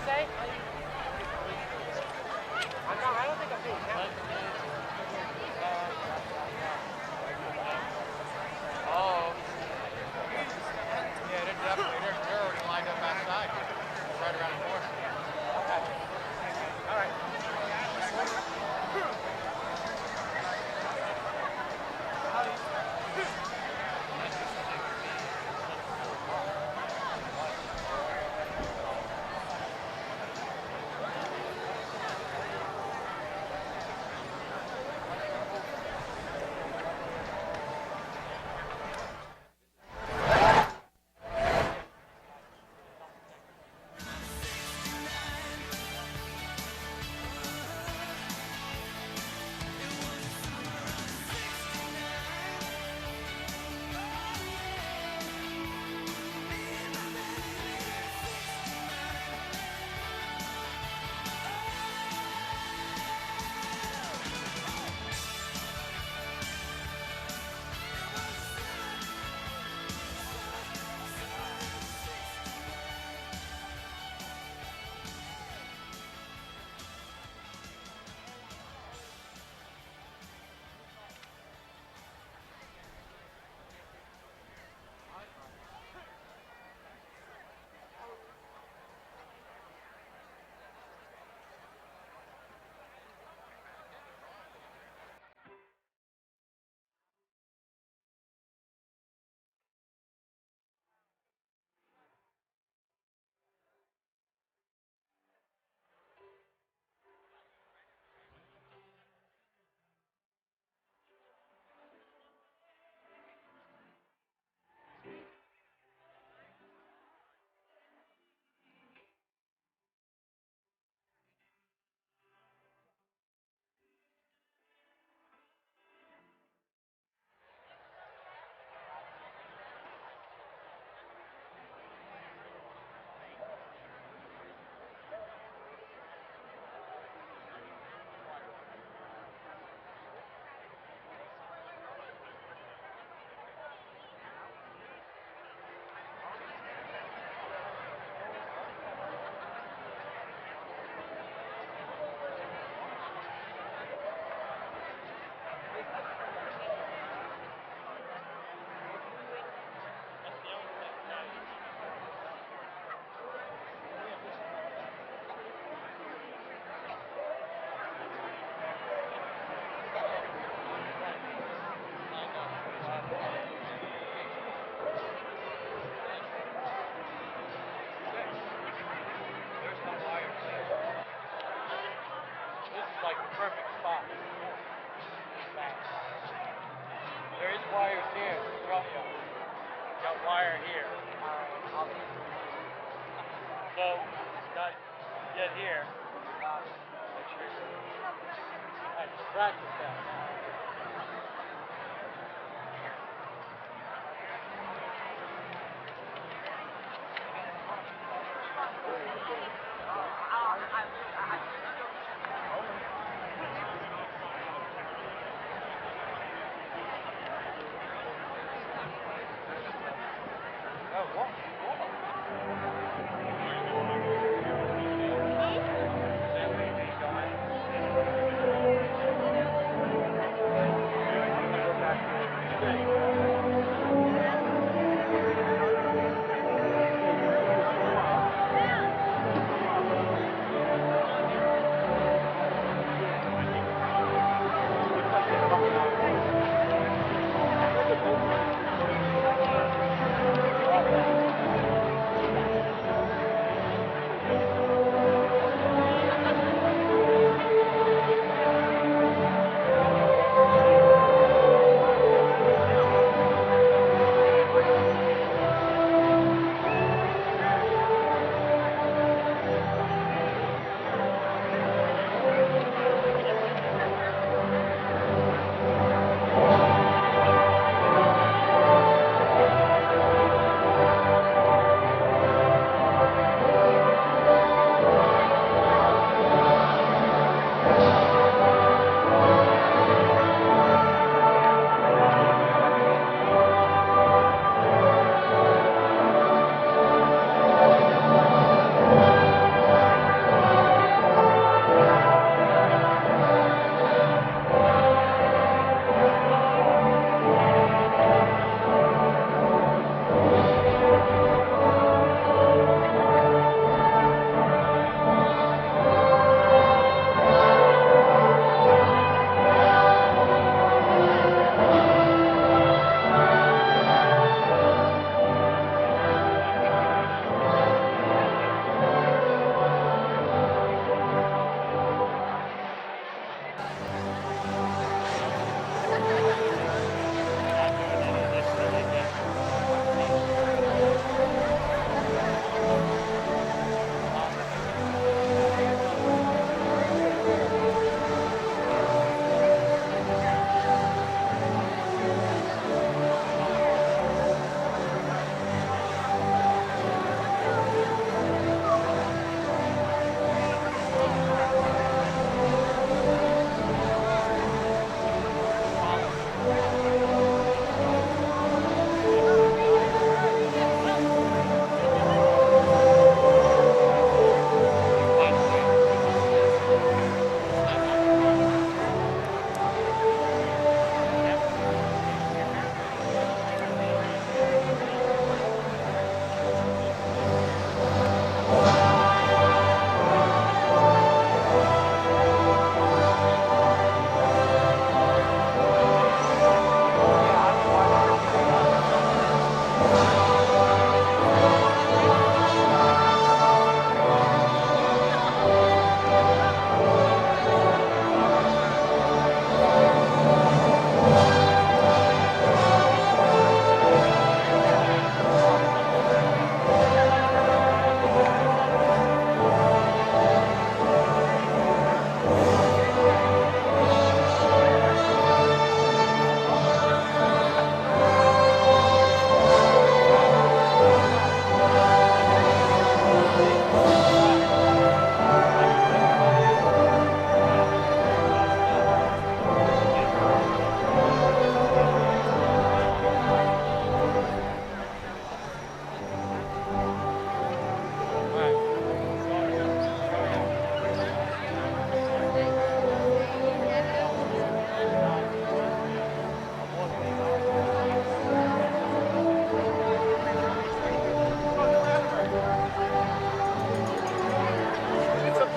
say? I don't think I'm being counted. Oh. Yeah, they're definitely, they're already lined up outside. Right around the corner. Okay. All right. Like the perfect spot. There is wires here. Got wire here. So, got get here. I practice that.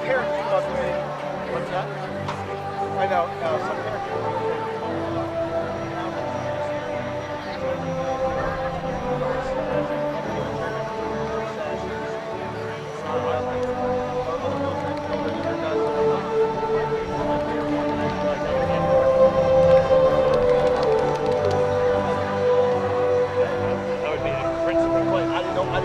parents must be. What's that? I know, some parents. That would be a principal. But I didn't know what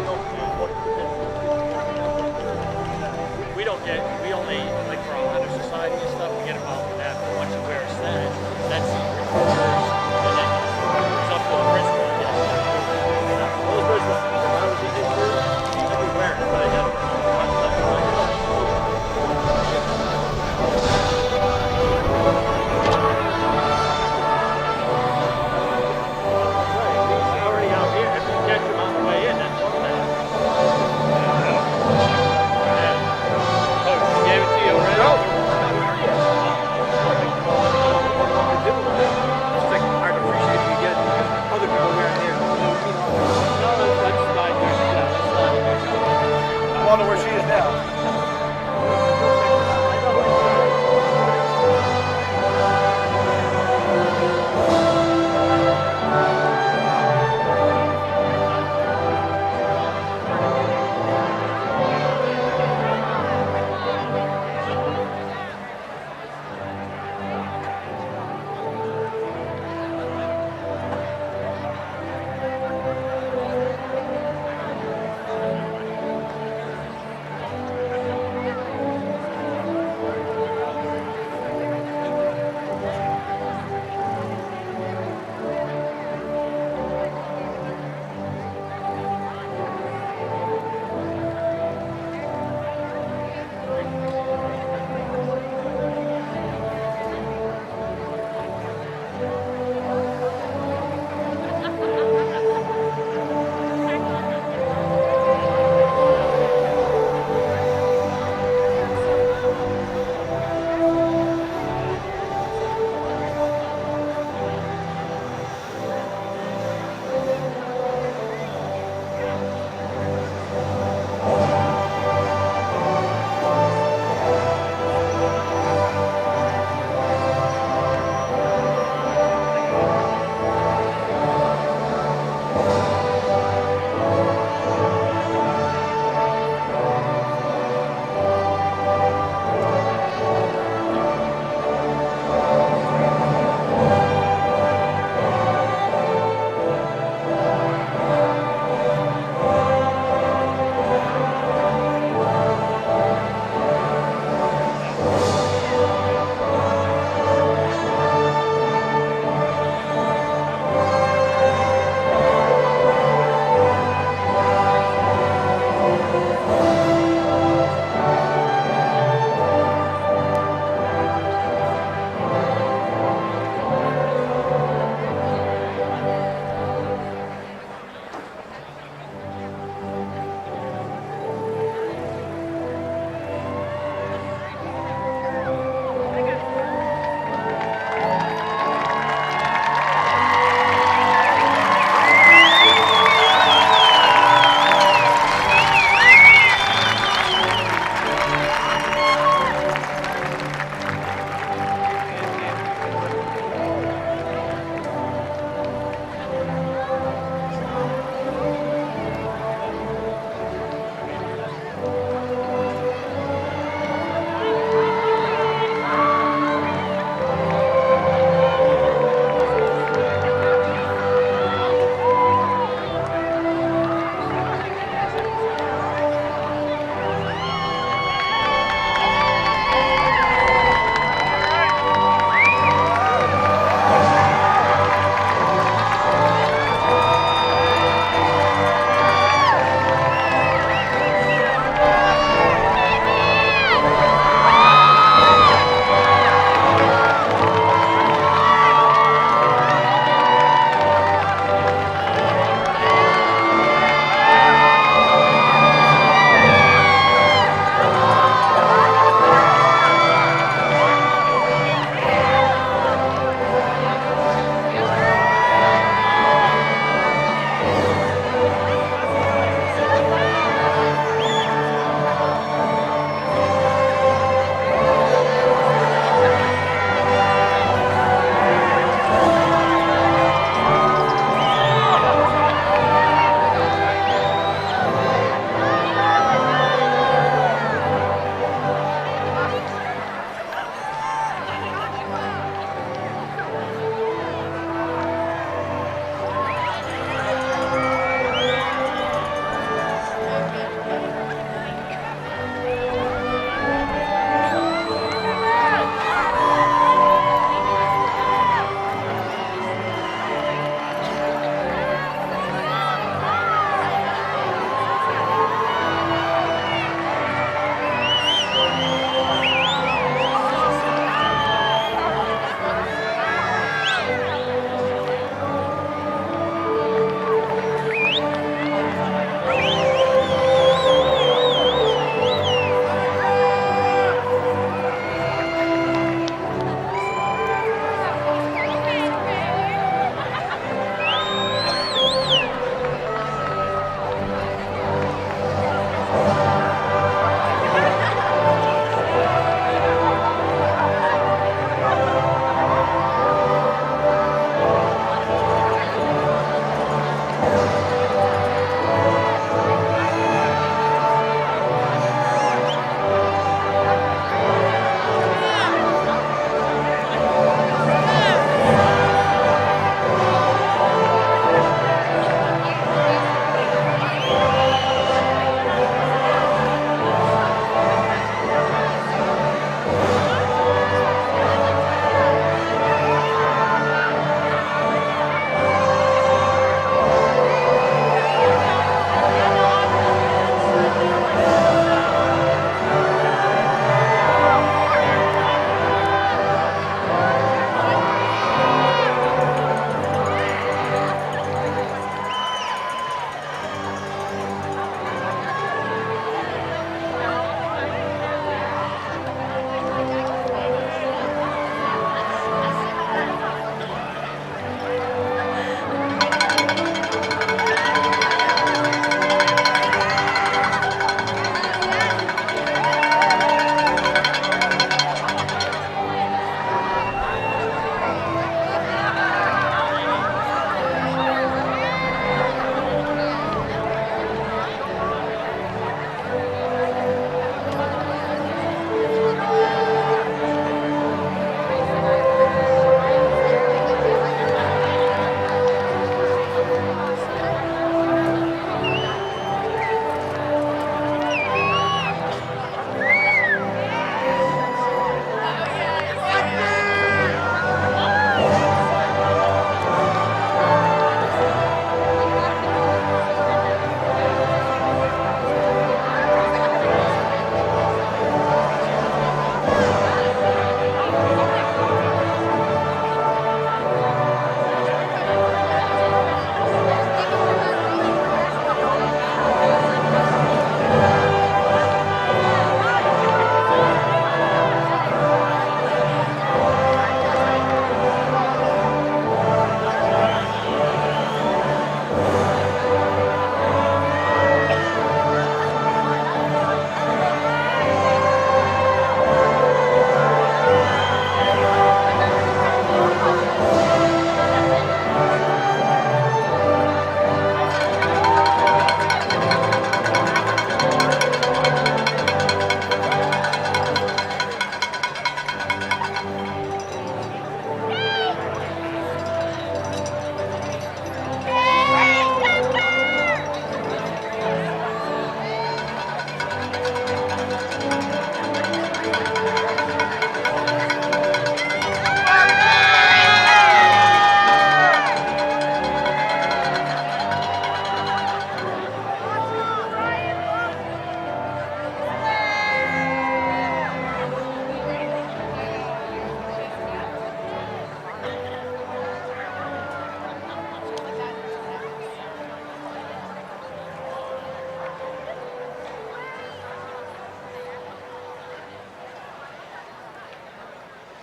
We don't get, we only, like for our honor society and stuff, we get involved in that. But once you wear a status, that's secret. And then it's up to the principal to get it. Those principals, when I was in his group, everywhere, but I got Already out here. If you catch them on the way in, that's one thing. Oh, she gave it to you already? No, not here yet.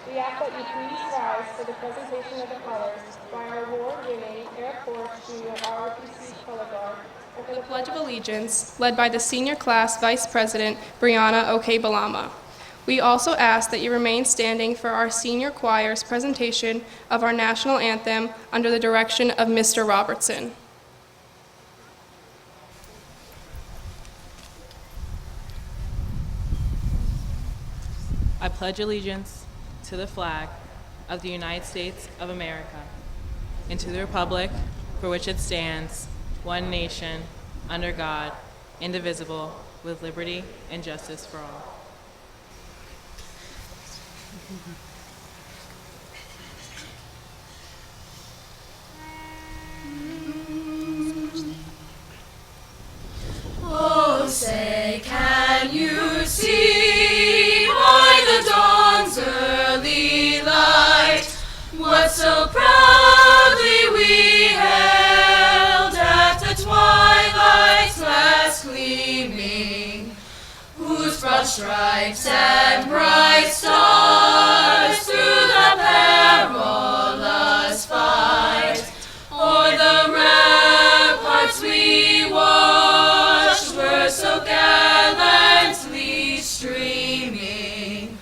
We ask that you please rise for the presentation of the colors by our award-winning Air Force Junior ROTC Color Guard and for the Pledge of Allegiance, led by the Senior Class Vice President, Brianna Okebalama. We also ask that you remain standing for our senior choir's presentation of our national anthem under the direction of Mr. Robertson. I pledge allegiance to the flag of the United States of America and to the republic for which it stands, one nation, under God, indivisible, with liberty and justice for all. Oh, say, can you see by the dawn's early light what so proudly we hailed at the twilight's last gleaming, whose broad stripes and bright stars through the perilous fight o'er the ramparts we watched were so gallantly streaming,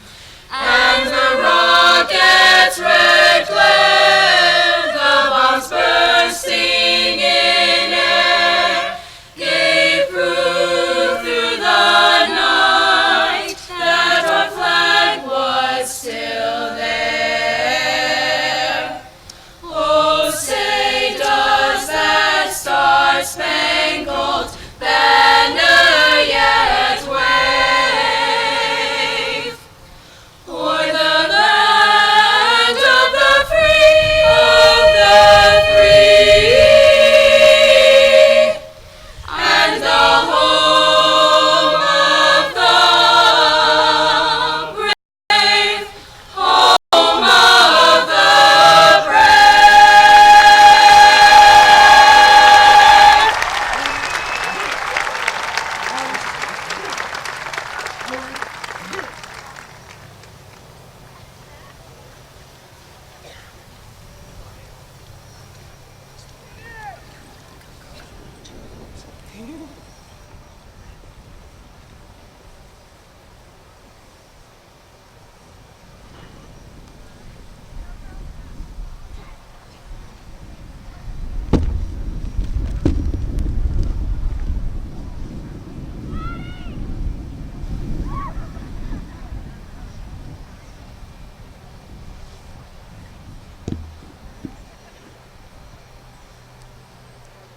and the rocket's red glare, the bombs bursting in air, gave proof through the night that our flag was still there. Oh, say, does that star-spangled banner yet wave o'er the land of the free, and the home of the brave, home of the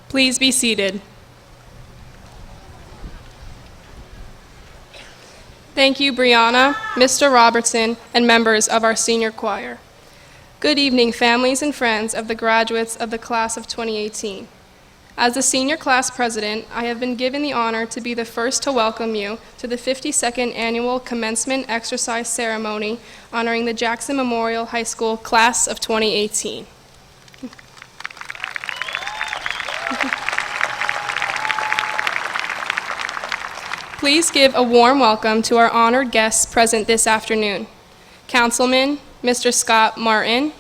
Please be seated. Thank you, Brianna, Mr. Robertson, and members of our senior choir. Good evening, families and friends of the graduates of the class of 2018. As the senior class president, I have been given the honor to be the first to welcome you to the 52nd annual commencement exercise ceremony honoring the Jackson Memorial High School class of 2018. Please give a warm welcome to our honored guests present this afternoon. Councilman, Mr. Scott Martin.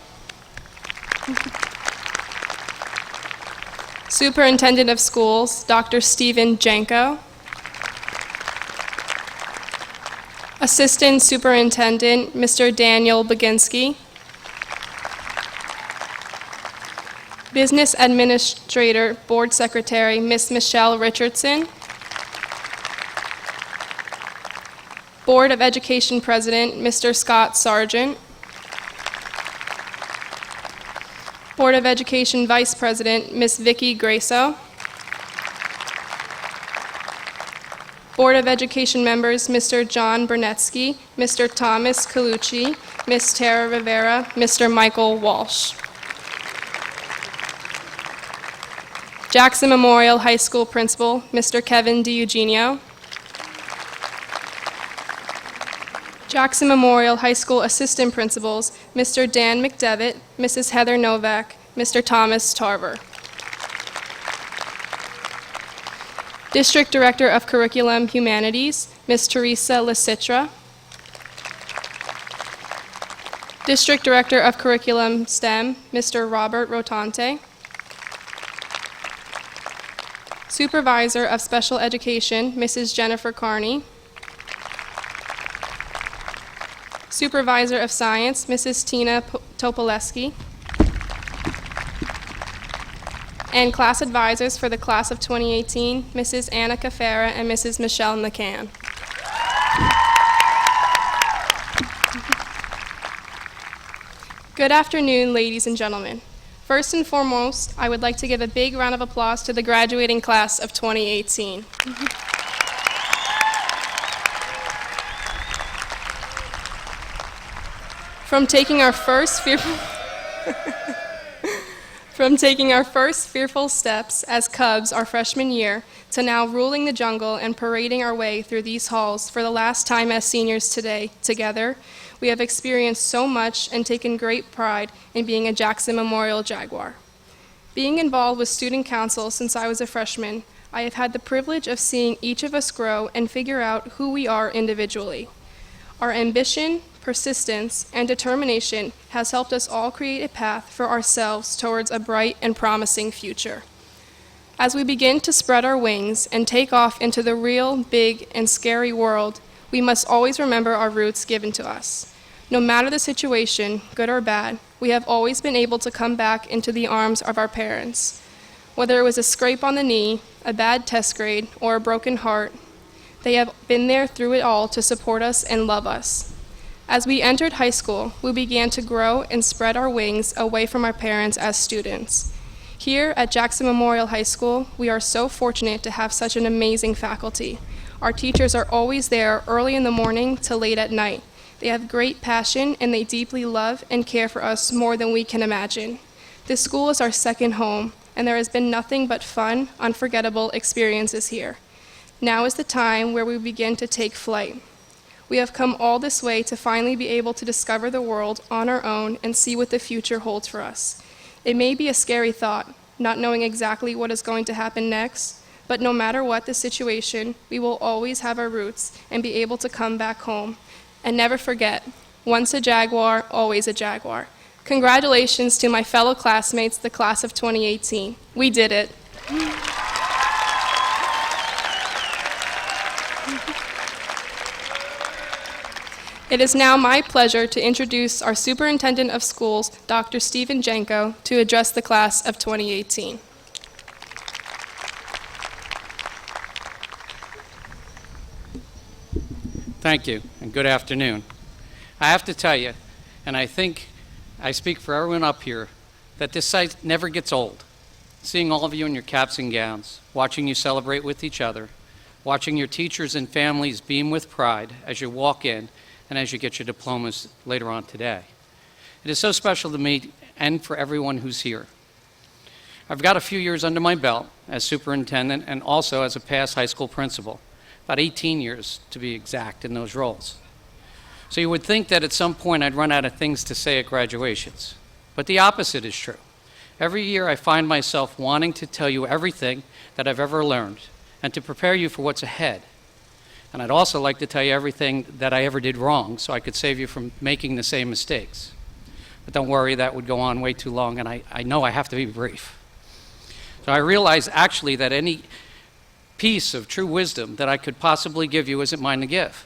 Superintendent of Schools, Dr. Stephen Janko. Assistant Superintendent, Mr. Daniel Baginski. Business Administrator, Board Secretary, Ms. Michelle Richardson. Board of Education President, Mr. Scott Sargent. Board of Education Vice President, Ms. Vicki Graso. Board of Education members, Mr. John Bernetsky, Mr. Thomas Colucci, Ms. Tara Rivera, Mr. Michael Walsh. Jackson Memorial High School Principal, Mr. Kevin DiEugenio. Jackson Memorial High School Assistant Principals, Mr. Dan McDevitt, Mrs. Heather Novak, Mr. Thomas Tarver. District Director of Curriculum Humanities, Ms. Teresa LaCitra. District Director of Curriculum STEM, Mr. Robert Rotante. Supervisor of Special Education, Mrs. Jennifer Carney. Supervisor of Science, Mrs. Tina Topoleski. And class advisors for the class of 2018, Mrs. Anna Cafera and Mrs. Michelle McCann. Good afternoon, ladies and gentlemen. First and foremost, I would like to give a big round of applause to the graduating class of 2018. From taking our first fearful steps as cubs our freshman year to now ruling the jungle and parading our way through these halls for the last time as seniors today, together, we have experienced so much and taken great pride in being a Jackson Memorial Jaguar. Being involved with student council since I was a freshman, I have had the privilege of seeing each of us grow and figure out who we are individually. Our ambition, persistence, and determination has helped us all create a path for ourselves towards a bright and promising future. As we begin to spread our wings and take off into the real, big, and scary world, we must always remember our roots given to us. No matter the situation, good or bad, we have always been able to come back into the arms of our parents. Whether it was a scrape on the knee, a bad test grade, or a broken heart, they have been there through it all to support us and love us. As we entered high school, we began to grow and spread our wings away from our parents as students. Here at Jackson Memorial High School, we are so fortunate to have such an amazing faculty. Our teachers are always there early in the morning to late at night. They have great passion and they deeply love and care for us more than we can imagine. This school is our second home, and there has been nothing but fun, unforgettable experiences here. Now is the time where we begin to take flight. We have come all this way to finally be able to discover the world on our own and see what the future holds for us. It may be a scary thought, not knowing exactly what is going to happen next, but no matter what the situation, we will always have our roots and be able to come back home. And never forget, once a Jaguar, always a Jaguar. Congratulations to my fellow classmates, the class of 2018. We did it. It is now my pleasure to introduce our Superintendent of Schools, Dr. Stephen Janko, to address the class of 2018. Thank you, and good afternoon. I have to tell you, and I think I speak for everyone up here, that this site never gets old. Seeing all of you in your caps and gowns, watching you celebrate with each other, watching your teachers and families beam with pride as you walk in and as you get your diplomas later on today. It is so special to me and for everyone who's here. I've got a few years under my belt as superintendent and also as a past high school principal. About 18 years to be exact in those roles. So you would think that at some point I'd run out of things to say at graduations. But the opposite is true. Every year I find myself wanting to tell you everything that I've ever learned and to prepare you for what's ahead. And I'd also like to tell you everything that I ever did wrong so I could save you from making the same mistakes. But don't worry, that would go on way too long, and I know I have to be brief. So I realize actually that any piece of true wisdom that I could possibly give you isn't mine to give.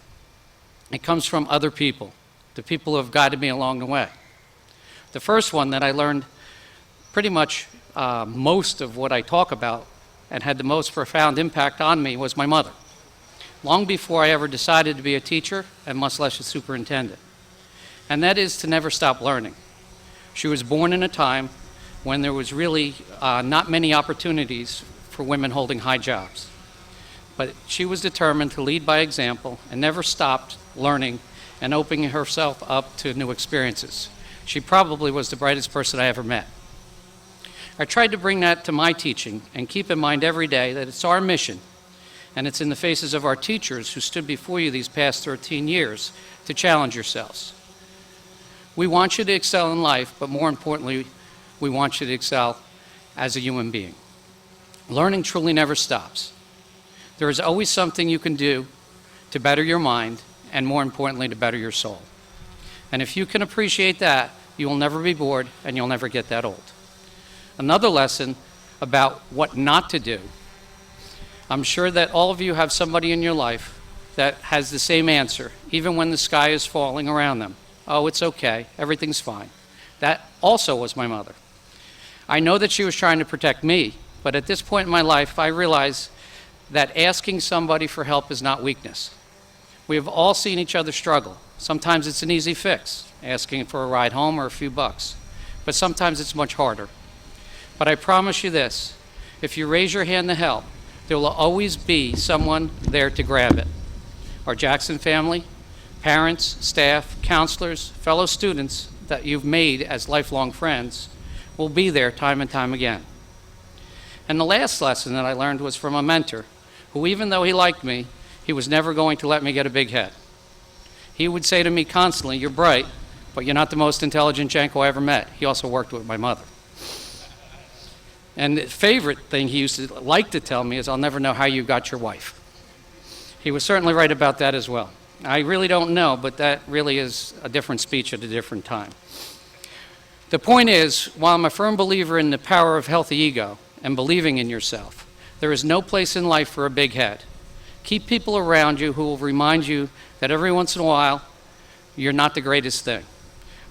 It comes from other people, the people who have guided me along the way. The first one that I learned pretty much most of what I talk about and had the most profound impact on me was my mother, long before I ever decided to be a teacher and much less a superintendent. And that is to never stop learning. She was born in a time when there was really not many opportunities for women holding high jobs. But she was determined to lead by example and never stopped learning and opening herself up to new experiences. She probably was the brightest person I ever met. I tried to bring that to my teaching and keep in mind every day that it's our mission, and it's in the faces of our teachers who stood before you these past 13 years to challenge yourselves. We want you to excel in life, but more importantly, we want you to excel as a human being. Learning truly never stops. There is always something you can do to better your mind and, more importantly, to better your soul. And if you can appreciate that, you will never be bored and you'll never get that old. Another lesson about what not to do. I'm sure that all of you have somebody in your life that has the same answer, even when the sky is falling around them. Oh, it's okay, everything's fine. That also was my mother. I know that she was trying to protect me, but at this point in my life, I realize that asking somebody for help is not weakness. We have all seen each other struggle. Sometimes it's an easy fix, asking for a ride home or a few bucks, but sometimes it's much harder. But I promise you this, if you raise your hand to help, there will always be someone there to grab it. Our Jackson family, parents, staff, counselors, fellow students that you've made as lifelong friends will be there time and time again. And the last lesson that I learned was from a mentor who, even though he liked me, he was never going to let me get a big head. He would say to me constantly, "You're bright, but you're not the most intelligent Janko I ever met." He also worked with my mother. And the favorite thing he used to like to tell me is, "I'll never know how you got your wife." He was certainly right about that as well. I really don't know, but that really is a different speech at a different time. The point is, while I'm a firm believer in the power of healthy ego and believing in yourself, there is no place in life for a big head. Keep people around you who will remind you that every once in a while, you're not the greatest thing.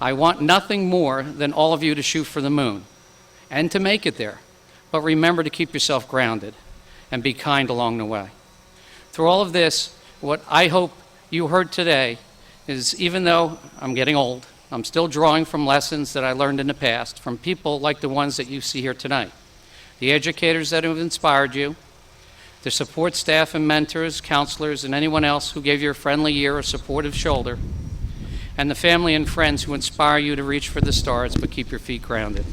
I want nothing more than all of you to shoot for the moon and to make it there. But remember to keep yourself grounded and be kind along the way. Through all of this, what I hope you heard today is, even though I'm getting old, I'm still drawing from lessons that I learned in the past from people like the ones that you see here tonight. The educators that have inspired you, the support staff and mentors, counselors, and anyone else who gave you a friendly ear or supportive shoulder, and the family and friends who inspire you to reach for the stars but keep your feet grounded.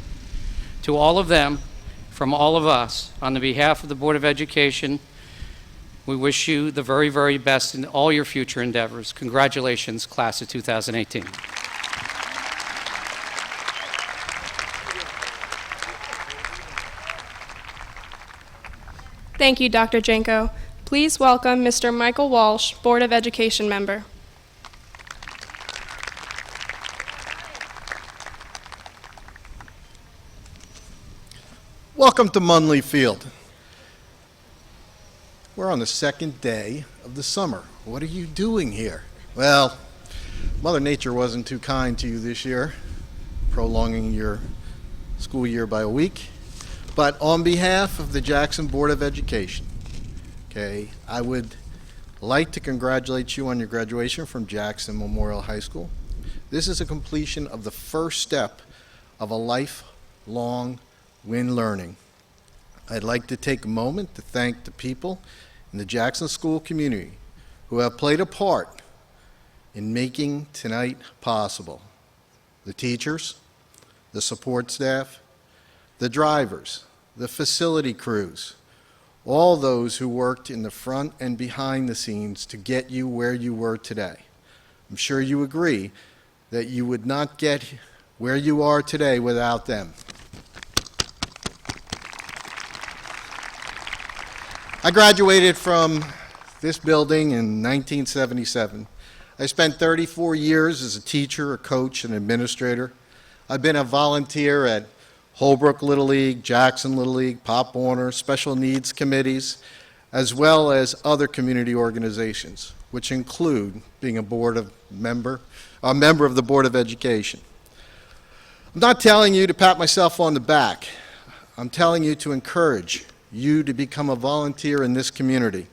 To all of them, from all of us, on the behalf of the Board of Education, we wish you the very, very best in all your future endeavors. Congratulations, class of 2018. Thank you, Dr. Janko. Please welcome Mr. Michael Walsh, Board of Education member. Welcome to Munley Field. We're on the second day of the summer. What are you doing here? Well, Mother Nature wasn't too kind to you this year, prolonging your school year by a week. But on behalf of the Jackson Board of Education, okay, I would like to congratulate you on your graduation from Jackson Memorial High School. This is a completion of the first step of a lifelong win learning. I'd like to take a moment to thank the people in the Jackson school community who have played a part in making tonight possible. The teachers, the support staff, the drivers, the facility crews, all those who worked in the front and behind the scenes to get you where you were today. I'm sure you agree that you would not get where you are today without them. I graduated from this building in 1977. I spent 34 years as a teacher, a coach, and administrator. I've been a volunteer at Holbrook Little League, Jackson Little League, Pop Warner, special needs committees, as well as other community organizations, which include being a member of the Board of Education. I'm not telling you to pat myself on the back. I'm telling you to encourage you to become a volunteer in this community,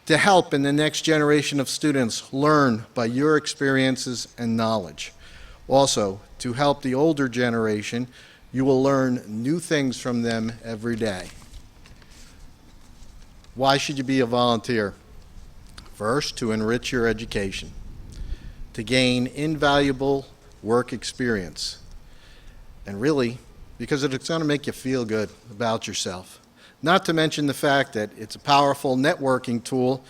to help in the next generation of students learn by your experiences and knowledge. Also, to help the older generation, you will learn new things from them every day. Why should you be a volunteer? First, to enrich your education, to gain invaluable work experience, and really, because it's going to make you feel good about yourself. Not to mention the fact that it's a powerful networking tool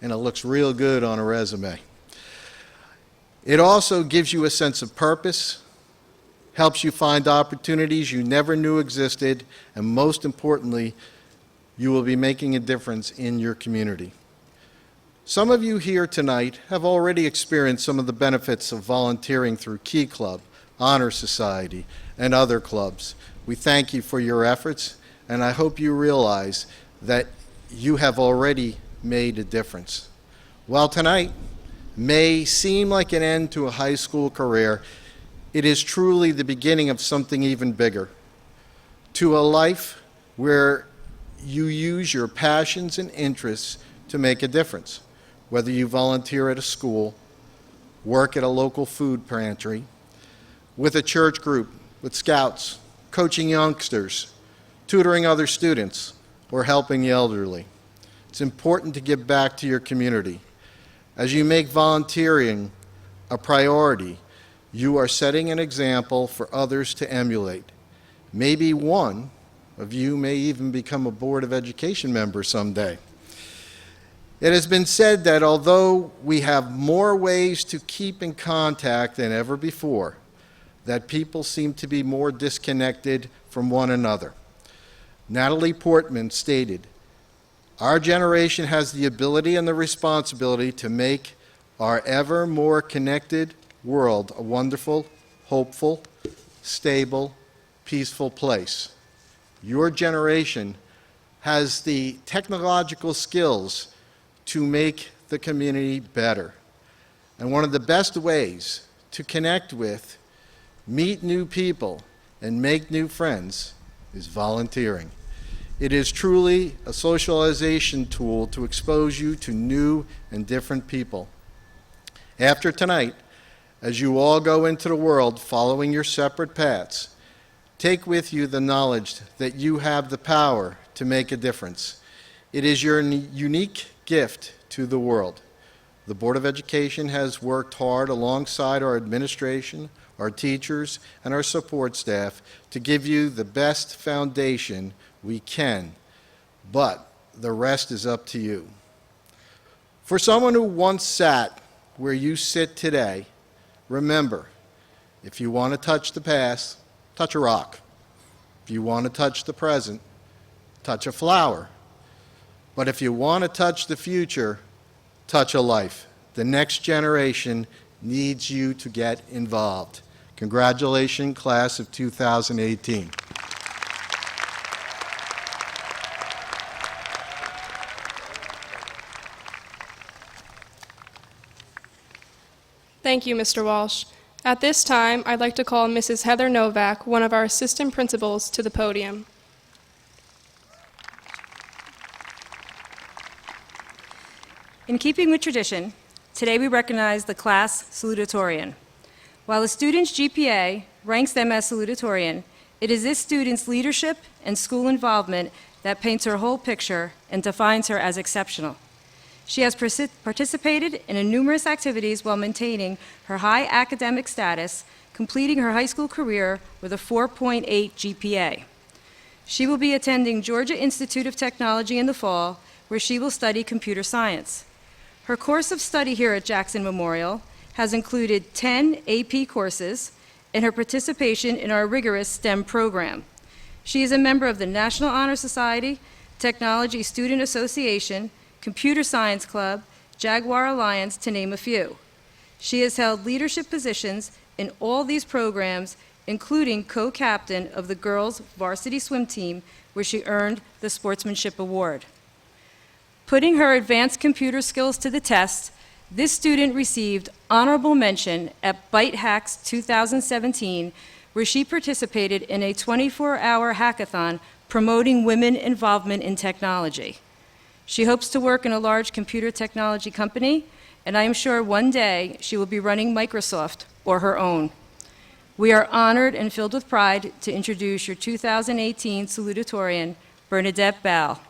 and it looks real good on a resume. It also gives you a sense of purpose, helps you find opportunities you never knew existed, and most importantly, you will be making a difference in your community. Some of you here tonight have already experienced some of the benefits of volunteering through Key Club, Honor Society, and other clubs. We thank you for your efforts, and I hope you realize that you have already made a difference. While tonight may seem like an end to a high school career, it is truly the beginning of something even bigger, to a life where you use your passions and interests to make a difference. Whether you volunteer at a school, work at a local food pantry, with a church group, with scouts, coaching youngsters, tutoring other students, or helping the elderly. It's important to give back to your community. As you make volunteering a priority, you are setting an example for others to emulate. Maybe one of you may even become a Board of Education member someday. It has been said that although we have more ways to keep in contact than ever before, that people seem to be more disconnected from one another. Natalie Portman stated, "Our generation has the ability and the responsibility to make our ever more connected world a wonderful, hopeful, stable, peaceful place." Your generation has the technological skills to make the community better. And one of the best ways to connect with, meet new people, and make new friends is volunteering. It is truly a socialization tool to expose you to new and different people. After tonight, as you all go into the world following your separate paths, take with you the knowledge that you have the power to make a difference. It is your unique gift to the world. The Board of Education has worked hard alongside our administration, our teachers, and our support staff to give you the best foundation we can, but the rest is up to you. For someone who once sat where you sit today, remember, if you want to touch the past, touch a rock. If you want to touch the present, touch a flower. But if you want to touch the future, touch a life. The next generation needs you to get involved. Congratulations, class of 2018. Thank you, Mr. Walsh. At this time, I'd like to call Mrs. Heather Novak, one of our assistant principals, to the podium. In keeping with tradition, today we recognize the class salutatorian. While a student's GPA ranks them as salutatorian, it is this student's leadership and school involvement that paints her whole picture and defines her as exceptional. She has participated in numerous activities while maintaining her high academic status, completing her high school career with a 4.8 GPA. She will be attending Georgia Institute of Technology in the fall, where she will study computer science. Her course of study here at Jackson Memorial has included 10 AP courses and her participation in our rigorous STEM program. She is a member of the National Honor Society, Technology Student Association, Computer Science Club, Jaguar Alliance, to name a few. She has held leadership positions in all these programs, including co-captain of the girls' varsity swim team, where she earned the Sportsmanship Award. Putting her advanced computer skills to the test, this student received honorable mention at Byte Hacks 2017, where she participated in a 24-hour hackathon promoting women involvement in technology. She hopes to work in a large computer technology company, and I am sure one day she will be running Microsoft or her own. We are honored and filled with pride to introduce your 2018 salutatorian, Bernadette Bell.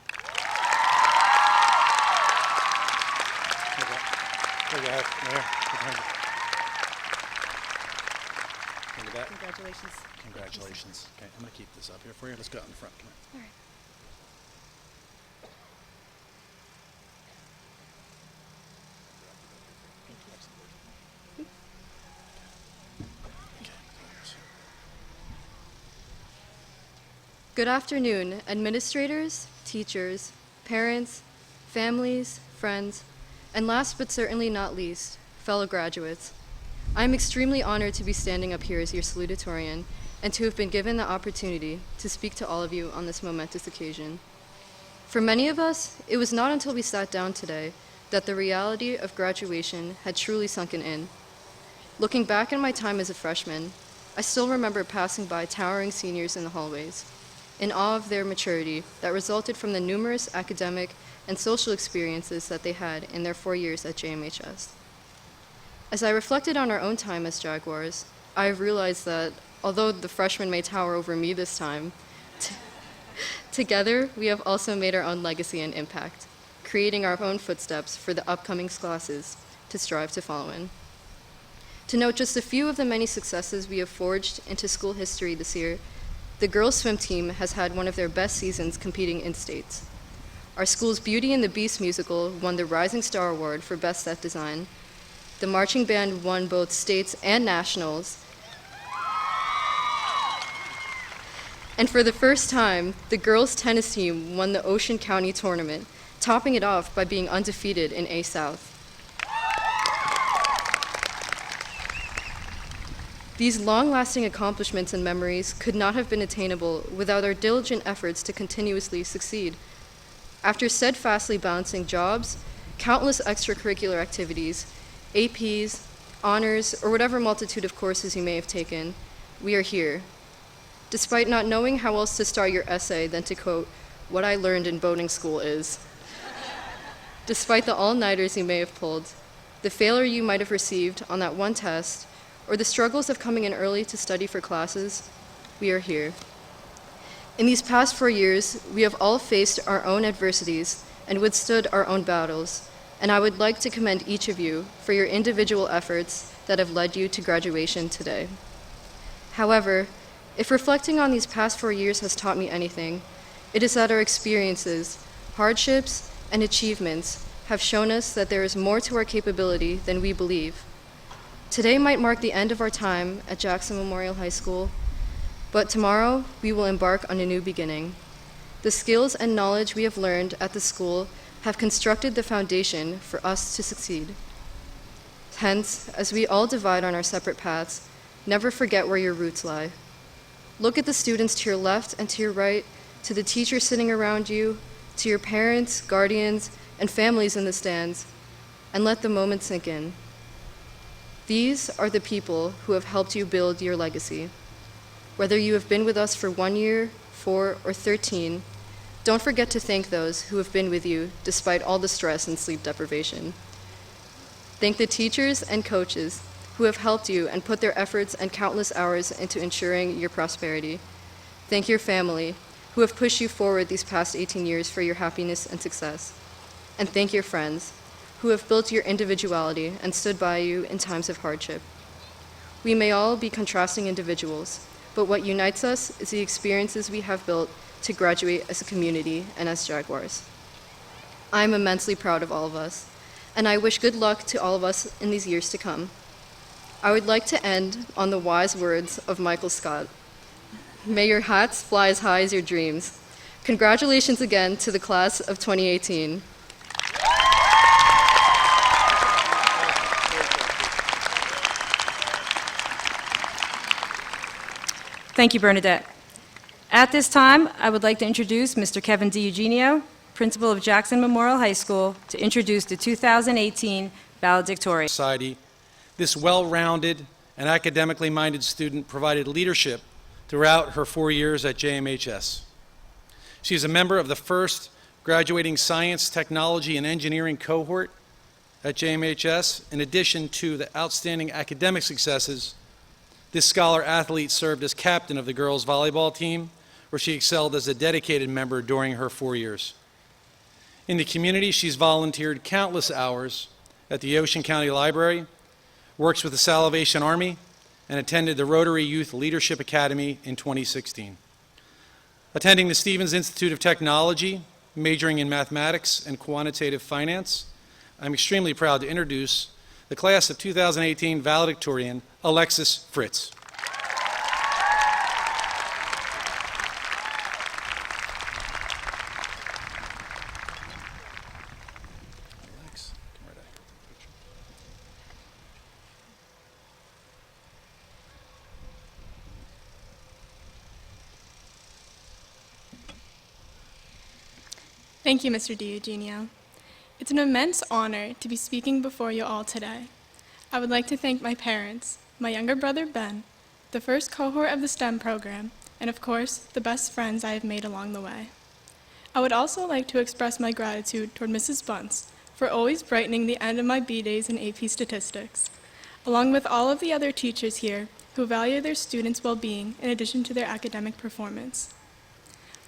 Congratulations. Congratulations. Okay, I'm going to keep this up here for you. Let's go out in front. Come on. All right. Good afternoon, administrators, teachers, parents, families, friends, And last but certainly not least, fellow graduates, I am extremely honored to be standing up here as your salutatorian and to have been given the opportunity to speak to all of you on this momentous occasion. For many of us, it was not until we sat down today that the reality of graduation had truly sunken in. Looking back at my time as a freshman, I still remember passing by towering seniors in the hallways, in awe of their maturity that resulted from the numerous academic and social experiences that they had in their 4 years at JMHS. As I reflected on our own time as Jaguars, I have realized that although the freshmen may tower over me this time, together we have also made our own legacy and impact, creating our own footsteps for the upcoming classes to strive to follow in. To note just a few of the many successes we have forged into school history this year, the girls' swim team has had one of their best seasons competing in states. Our school's Beauty and the Beast musical won the Rising Star Award for Best Set Design. The marching band won both states and nationals. And for the first time, the girls' tennis team won the Ocean County tournament, topping it off by being undefeated in A South. These long-lasting accomplishments and memories could not have been attainable without our diligent efforts to continuously succeed. After steadfastly balancing jobs, countless extracurricular activities, APs, honors, or whatever multitude of courses you may have taken, we are here. Despite not knowing how else to start your essay than to quote, "What I learned in boating school is." Despite the all-nighters you may have pulled, the failure you might have received on that one test, or the struggles of coming in early to study for classes, we are here. In these past 4 years, we have all faced our own adversities and withstood our own battles, and I would like to commend each of you for your individual efforts that have led you to graduation today. However, if reflecting on these past 4 years has taught me anything, it is that our experiences, hardships, and achievements have shown us that there is more to our capability than we believe. Today might mark the end of our time at Jackson Memorial High School, but tomorrow we will embark on a new beginning. The skills and knowledge we have learned at the school have constructed the foundation for us to succeed. Hence, as we all divide on our separate paths, never forget where your roots lie. Look at the students to your left and to your right, to the teachers sitting around you, to your parents, guardians, and families in the stands, and let the moment sink in. These are the people who have helped you build your legacy. Whether you have been with us for 1 year, 4, or 13, don't forget to thank those who have been with you despite all the stress and sleep deprivation. Thank the teachers and coaches who have helped you and put their efforts and countless hours into ensuring your prosperity. Thank your family who have pushed you forward these past 18 years for your happiness and success. And thank your friends who have built your individuality and stood by you in times of hardship. We may all be contrasting individuals, but what unites us is the experiences we have built to graduate as a community and as Jaguars. I am immensely proud of all of us, and I wish good luck to all of us in these years to come. I would like to end on the wise words of Michael Scott. May your hats fly as high as your dreams. Congratulations again to the class of 2018. Thank you, Bernadette. At this time, I would like to introduce Mr. Kevin DiEugenio, Principal of Jackson Memorial High School, to introduce the 2018 Valedictorian. Society. This well-rounded and academically minded student provided leadership throughout her 4 years at JMHS. She is a member of the first graduating science, technology, and engineering cohort at JMHS. In addition to the outstanding academic successes, this scholar athlete served as captain of the girls' volleyball team, where she excelled as a dedicated member during her 4 years. In the community, she's volunteered countless hours at the Ocean County Library, works with the Salvation Army, and attended the Rotary Youth Leadership Academy in 2016. Attending the Stevens Institute of Technology, majoring in mathematics and quantitative finance, I'm extremely proud to introduce the class of 2018 valedictorian, Alexis Fritz. Alex, come right Thank you, Mr. DiEugenio. It's an immense honor to be speaking before you all today. I would like to thank my parents, my younger brother Ben, the first cohort of the STEM program, and of course, the best friends I have made along the way. I would also like to express my gratitude toward Mrs. Bunce for always brightening the end of my B days in AP Statistics, along with all of the other teachers here who value their students' well-being in addition to their academic performance.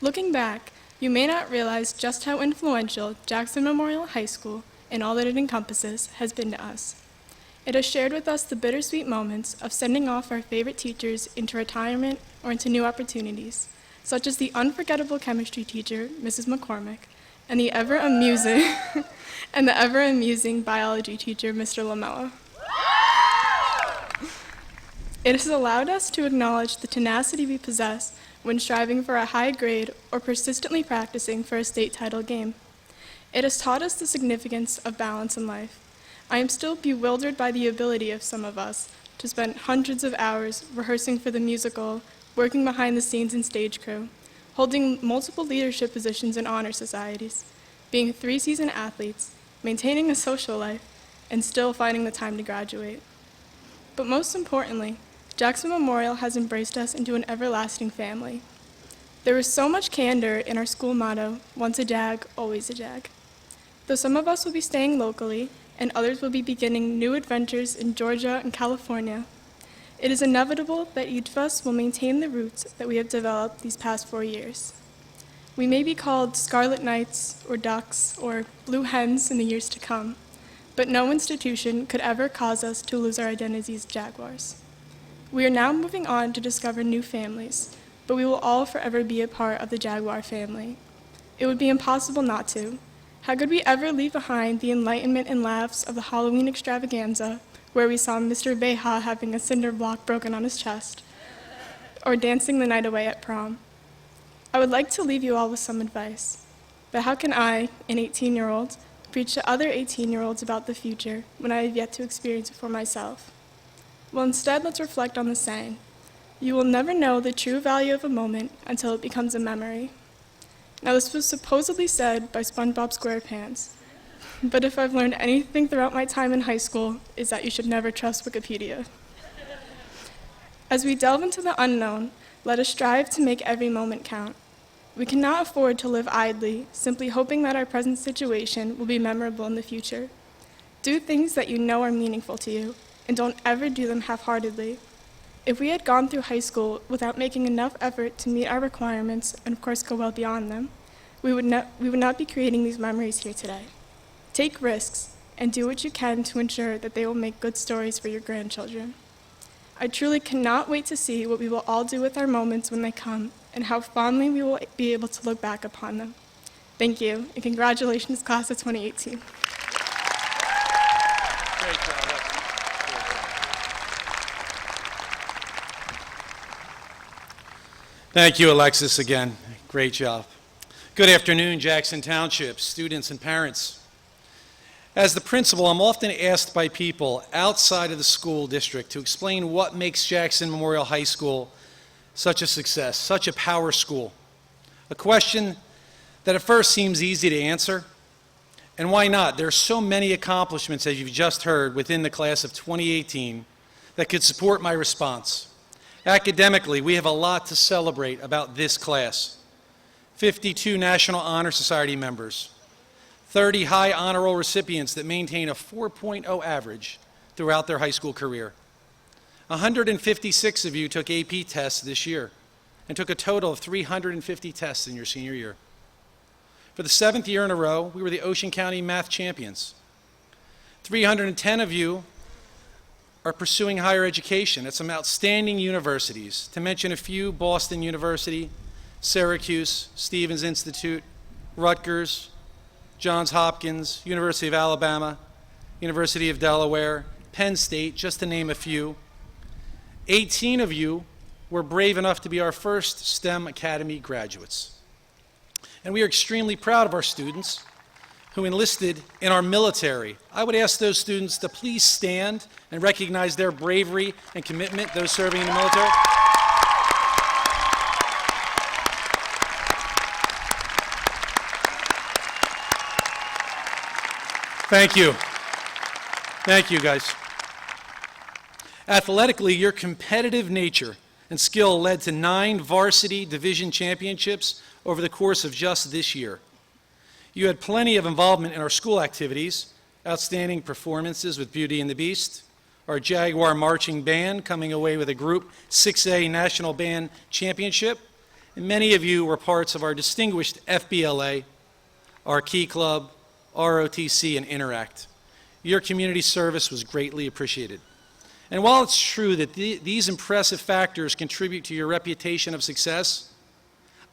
Looking back, you may not realize just how influential Jackson Memorial High School and all that it encompasses has been to us. It has shared with us the bittersweet moments of sending off our favorite teachers into retirement or into new opportunities, such as the unforgettable chemistry teacher, Mrs. McCormick, and the ever-amusing biology teacher, Mr. Lamella. It has allowed us to acknowledge the tenacity we possess when striving for a high grade or persistently practicing for a state title game. It has taught us the significance of balance in life. I am still bewildered by the ability of some of us to spend hundreds of hours rehearsing for the musical, working behind the scenes in stage crew, holding multiple leadership positions in honor societies, being 3-season athletes, maintaining a social life, and still finding the time to graduate. But most importantly, Jackson Memorial has embraced us into an everlasting family. There is so much candor in our school motto, once a JAG, always a JAG. Though some of us will be staying locally, and others will be beginning new adventures in Georgia and California, it is inevitable that each of us will maintain the roots that we have developed these past 4 years. We may be called Scarlet Knights, or Ducks, or Blue Hens in the years to come, but no institution could ever cause us to lose our identity as Jaguars. We are now moving on to discover new families, but we will all forever be a part of the Jaguar family. It would be impossible not to. How could we ever leave behind the enlightenment and laughs of the Halloween extravaganza, where we saw Mr. Beha having a cinder block broken on his chest, or dancing the night away at prom? I would like to leave you all with some advice, but how can I, an 18-year-old, preach to other 18-year-olds about the future when I have yet to experience it for myself? Well, instead, let's reflect on the saying, you will never know the true value of a moment until it becomes a memory. Now, this was supposedly said by SpongeBob SquarePants, but if I've learned anything throughout my time in high school, is that you should never trust Wikipedia. As we delve into the unknown, let us strive to make every moment count. We cannot afford to live idly, simply hoping that our present situation will be memorable in the future. Do things that you know are meaningful to you, and don't ever do them half-heartedly. If we had gone through high school without making enough effort to meet our requirements and of course go well beyond them, we would not be creating these memories here today. Take risks and do what you can to ensure that they will make good stories for your grandchildren. I truly cannot wait to see what we will all do with our moments when they come and how fondly we will be able to look back upon them. Thank you, and congratulations, class of 2018. Great job. Thank you, Alexis, again. Great job. Good afternoon, Jackson Township, students and parents. As the principal, I'm often asked by people outside of the school district to explain what makes Jackson Memorial High School such a success, such a power school. A question that at first seems easy to answer. And why not? There are so many accomplishments, as you've just heard, within the class of 2018 that could support my response. Academically, we have a lot to celebrate about this class. 52 National Honor Society members, 30 high honor roll recipients that maintain a 4.0 average throughout their high school career. 156 of you took AP tests this year and took a total of 350 tests in your senior year. For the 7th year in a row, we were the Ocean County Math Champions. 310 of you are pursuing higher education at some outstanding universities, to mention a few: Boston University, Syracuse, Stevens Institute, Rutgers, Johns Hopkins, University of Alabama, University of Delaware, Penn State, just to name a few. 18 of you were brave enough to be our first STEM Academy graduates. And we are extremely proud of our students who enlisted in our military. I would ask those students to please stand and recognize their bravery and commitment, those serving in the military. Thank you. Thank you, guys. Athletically, your competitive nature and skill led to 9 varsity division championships over the course of just this year. You had plenty of involvement in our school activities, outstanding performances with Beauty and the Beast, our Jaguar Marching Band coming away with a Group 6A National Band Championship, and many of you were parts of our distinguished FBLA, our Key Club, ROTC, and Interact. Your community service was greatly appreciated. And while it's true that these impressive factors contribute to your reputation of success,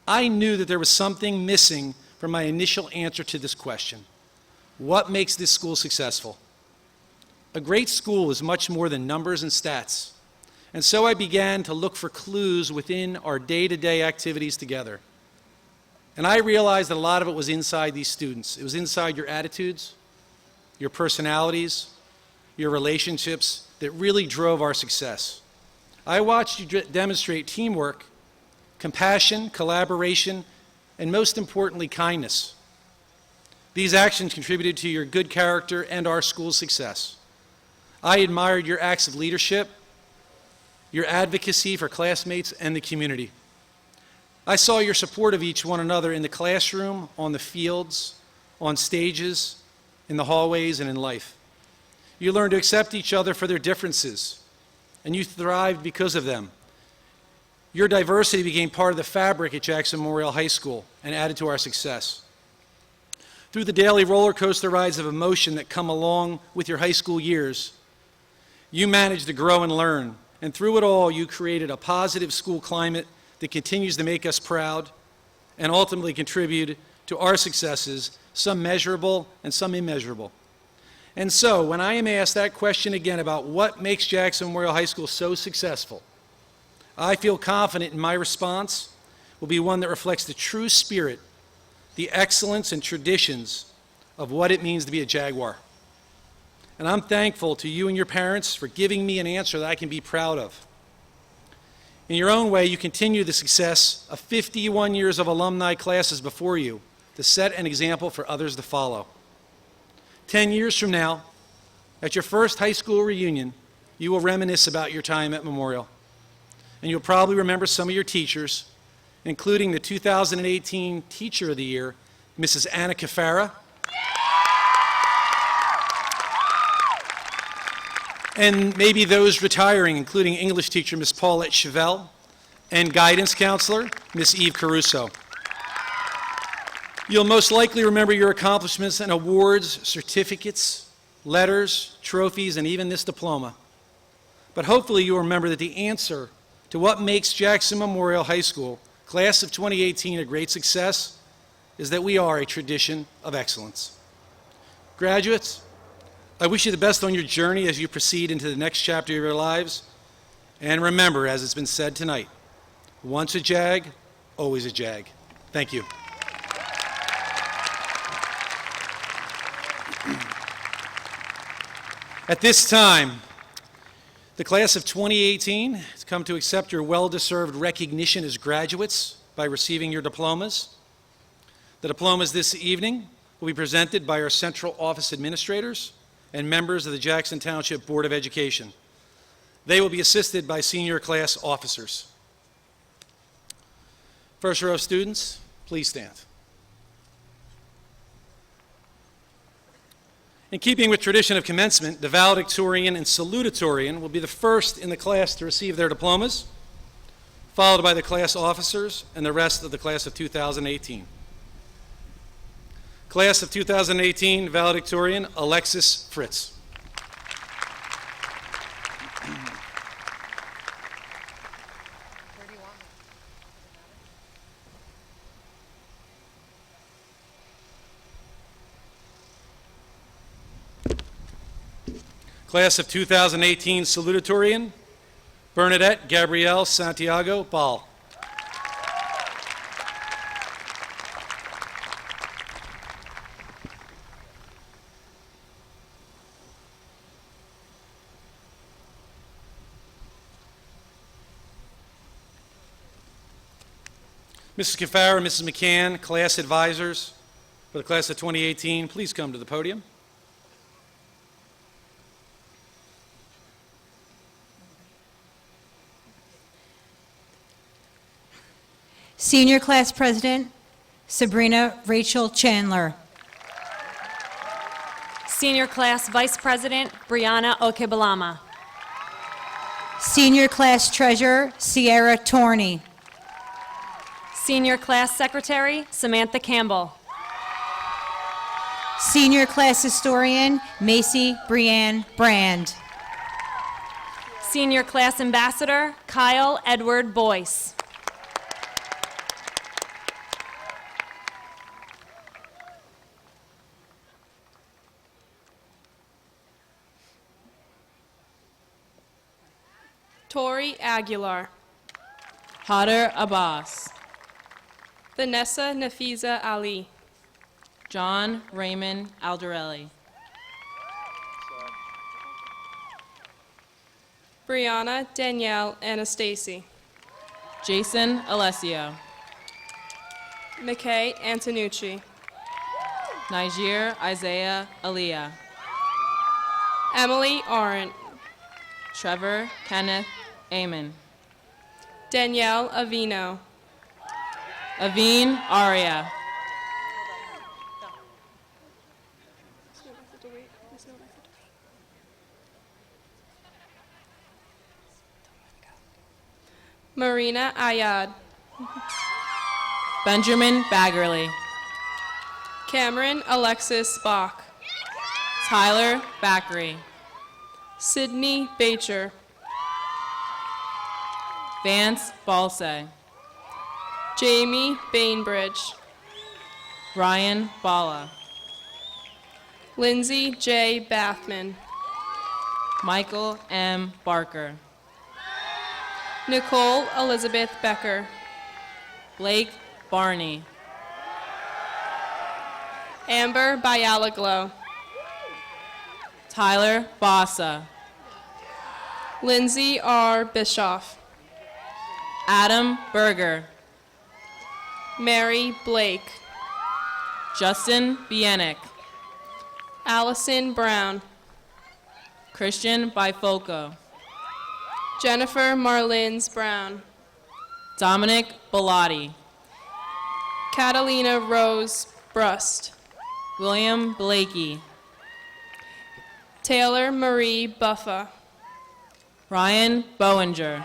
I knew that there was something missing from my initial answer to this question. What makes this school successful? A great school is much more than numbers and stats. And so I began to look for clues within our day-to-day activities together. And I realized that a lot of it was inside these students. It was inside your attitudes, your personalities, your relationships that really drove our success. I watched you demonstrate teamwork, compassion, collaboration, and most importantly, kindness. These actions contributed to your good character and our school's success. I admired your acts of leadership, your advocacy for classmates and the community. I saw your support of each one another in the classroom, on the fields, on stages, in the hallways, and in life. You learned to accept each other for their differences, and you thrived because of them. Your diversity became part of the fabric at Jackson Memorial High School and added to our success. Through the daily roller coaster rides of emotion that come along with your high school years, you managed to grow and learn, and through it all, you created a positive school climate that continues to make us proud and ultimately contribute to our successes, some measurable and some immeasurable. And so, when I am asked that question again about what makes Jackson Memorial High School so successful, I feel confident in my response will be one that reflects the true spirit, the excellence and traditions of what it means to be a Jaguar. And I'm thankful to you and your parents for giving me an answer that I can be proud of. In your own way, you continue the success of 51 years of alumni classes before you to set an example for others to follow. 10 years from now, at your first high school reunion, you will reminisce about your time at Memorial. And you'll probably remember some of your teachers, including the 2018 Teacher of the Year, Mrs. Anna Cafara, and maybe those retiring, including English teacher Miss Paulette Chevelle, and guidance counselor Miss Eve Caruso. You'll most likely remember your accomplishments and awards, certificates, letters, trophies, and even this diploma. But hopefully you'll remember that the answer to what makes Jackson Memorial High School, class of 2018, a great success is that we are a tradition of excellence. Graduates, I wish you the best on your journey as you proceed into the next chapter of your lives. And remember, as it's been said tonight, once a Jag, always a Jag. Thank you. At this time, the class of 2018 has come to accept your well-deserved recognition as graduates by receiving your diplomas. The diplomas this evening will be presented by our central office administrators and members of the Jackson Township Board of Education. They will be assisted by senior class officers. First row of students, please stand. In keeping with tradition of commencement, the Valedictorian and Salutatorian will be the first in the class to receive their diplomas, followed by the class officers and the rest of the class of 2018. Class of 2018 Valedictorian, Alexis Fritz. Class of 2018 Salutatorian, Bernadette Gabrielle Santiago Ball. Mrs. Cafara and Mrs. McCann, class advisors for the class of 2018, please come to the podium. Senior Class President, Sabrina Rachel Chandler. Senior Class Vice President, Brianna Okebalama. Senior Class Treasurer, Sierra Torney. Senior Class Secretary, Samantha Campbell. Senior Class Historian, Macy Brianne Brand. Senior Class Ambassador, Kyle Edward Boyce. Tori Aguilar. Hadar Abbas. Vanessa Nafiza Ali. John Raymond Aldarelli. Brianna Danielle Anastasi. Jason Alessio. McKay Antonucci. Niger Isaiah Aliyah. Emily Arendt. Trevor Kenneth Amon. Danielle Avino. Aveen Aria. Marina Ayad. Benjamin Baggerly. Cameron Alexis Bach. Tyler Backery. Sydney Bacher. Vance Balsay. Jamie Bainbridge. Ryan Bala. Lindsay J. Bathman. Michael M. Barker. Nicole Elizabeth Becker. Blake Barney. Amber Bayalaglo. Tyler Bossa. Lindsay R. Bischoff. Adam Berger. Mary Blake. Justin Bienick. Allison Brown. Christian Bifoco. Jennifer Marlins Brown. Dominic Bellotti. Catalina Rose Brust. William Blakey. Taylor Marie Buffa. Ryan Bowinger.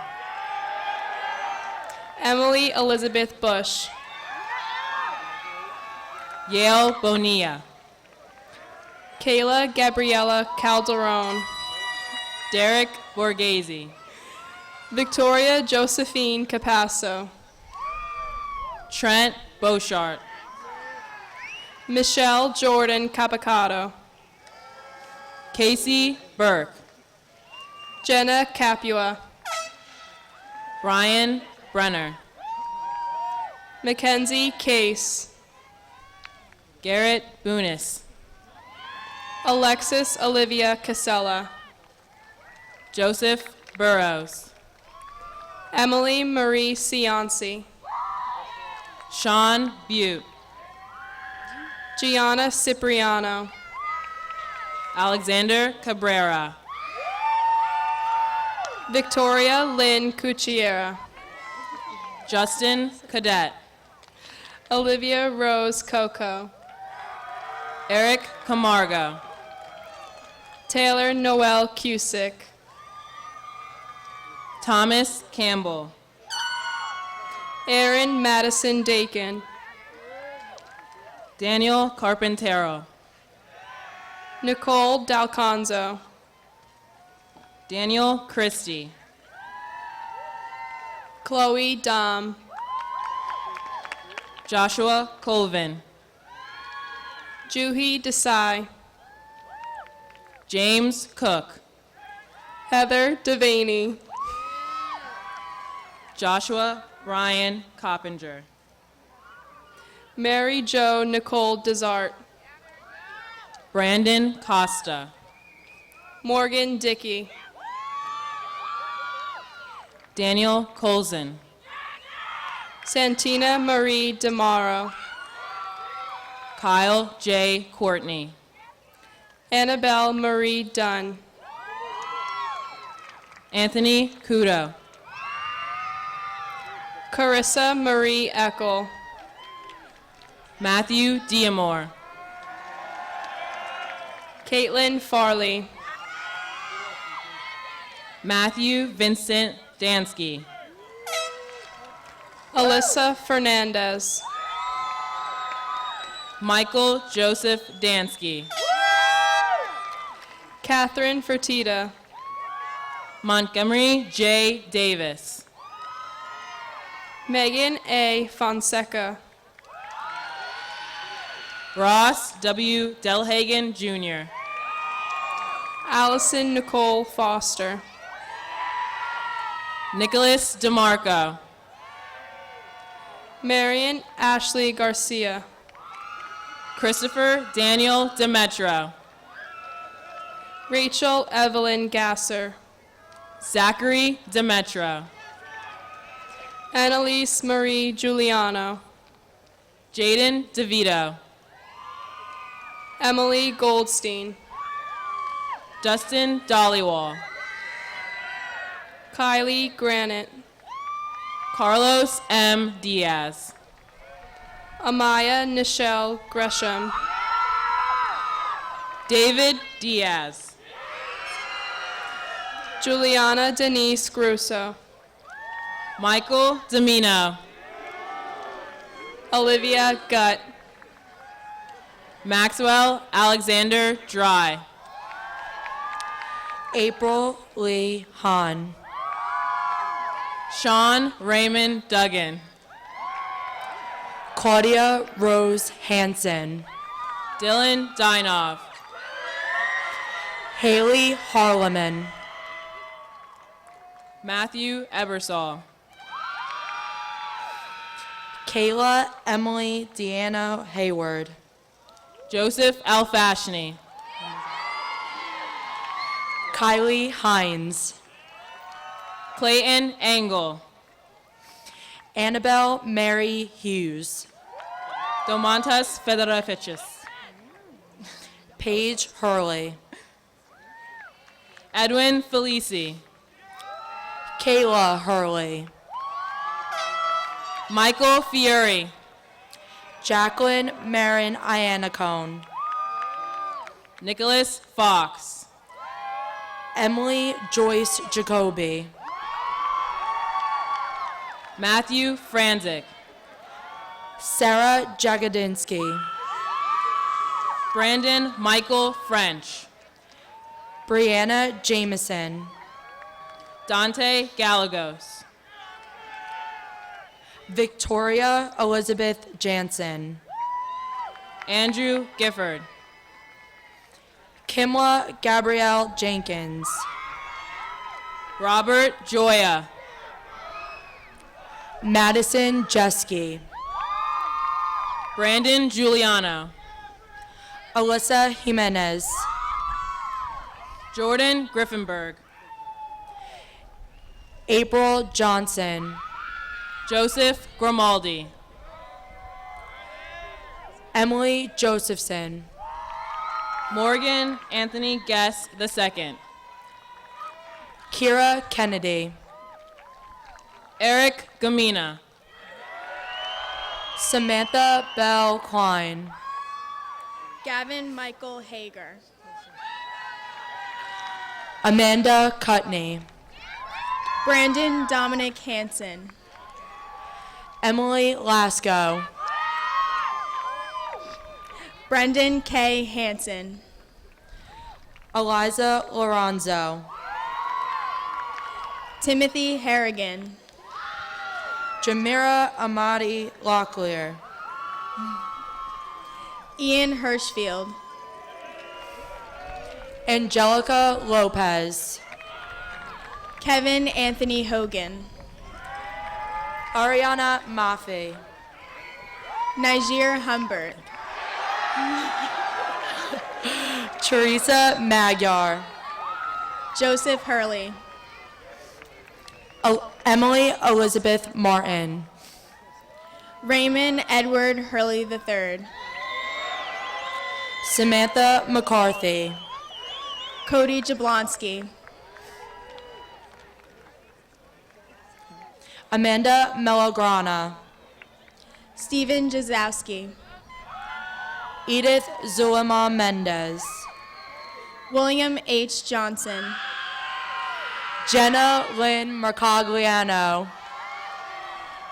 Emily Elizabeth Bush. Yale Bonilla. Kayla Gabriella Calderon. Derek Borghese. Victoria Josephine Capasso. Trent Beauchart. Michelle Jordan Capicato. Casey Burke. Jenna Capua. Brian Brenner. Mackenzie Case. Garrett Boonis. Alexis Olivia Casella. Joseph Burrows. Emily Marie Cianci. Sean Butte. Gianna Cipriano. Alexander Cabrera. Victoria Lynn Cucchiera. Justin Cadet. Olivia Rose Coco. Eric Camargo. Taylor Noel Cusick. Thomas Campbell. Aaron Madison Dakin. Daniel Carpintero. Nicole Dalconzo. Daniel Christie. Chloe Dom. Joshua Colvin. Juhi Desai. James Cook. Heather Devaney. Joshua Ryan Coppinger. Mary Jo Nicole Desart. Brandon Costa. Morgan Dickey. Daniel Colson. Santina Marie DeMaro. Kyle J. Courtney. Annabelle Marie Dunn. Anthony Kudo. Carissa Marie Eckel. Matthew Diamore. Caitlin Farley. Matthew Vincent Dansky. Alyssa Fernandez. Michael Joseph Dansky. Catherine Fertitta. Montgomery J. Davis. Megan A. Fonseca. Ross W. Delhagen Jr. Allison Nicole Foster. Nicholas DeMarco. Marion Ashley Garcia. Christopher Daniel Demetro. Rachel Evelyn Gasser. Zachary Demetro. Annalise Marie Giuliano. Jaden DeVito. Emily Goldstein. Dustin Dollywall. Kylie Granite. Carlos M. Diaz. Amaya Nichelle Gresham. David Diaz. Juliana Denise Grusso. Michael Domino. Olivia Gutt. Maxwell Alexander Dry. April Lee Hahn. Sean Raymond Duggan. Claudia Rose Hansen. Dylan Dynov. Haley Harleman. Matthew Ebersol. Kayla Emily Deanna Hayward. Joseph Alfashni. Kylie Hines. Clayton Engel. Annabelle Mary Hughes. Domantas Fedorovichus. Paige Hurley. Edwin Felici. Kayla Hurley. Michael Fieri. Jacqueline Marin Iannacone. Nicholas Fox. Emily Joyce Jacoby. Matthew Franzik. Sarah Jagodinsky. Brandon Michael French. Brianna Jameson. Dante Galagos. Victoria Elizabeth Jansen. Andrew Gifford. Kimla Gabrielle Jenkins. Robert Joya. Madison Jeske. Brandon Giuliano. Alyssa Jimenez. Jordan Griffenberg. April Johnson. Joseph Grimaldi. Emily Josephson. Morgan Anthony Guest II. Kira Kennedy. Eric Gamina. Samantha Bell Klein. Gavin Michael Hager. Amanda Cutney. Brandon Dominic Hansen. Emily Lasco. Brendan K. Hansen. Eliza Lorenzo. Timothy Harrigan. Jamira Amadi Locklear. Ian Hirschfield. Angelica Lopez. Kevin Anthony Hogan. Ariana Maffei. Niger Humbert. Teresa Magyar. Joseph Hurley. Emily Elizabeth Martin. Raymond Edward Hurley III. Samantha McCarthy. Cody Jablonski. Amanda Melagrana, Stephen Jazowski, Edith Zulema Mendez, William H. Johnson, Jenna Lynn Mercogliano,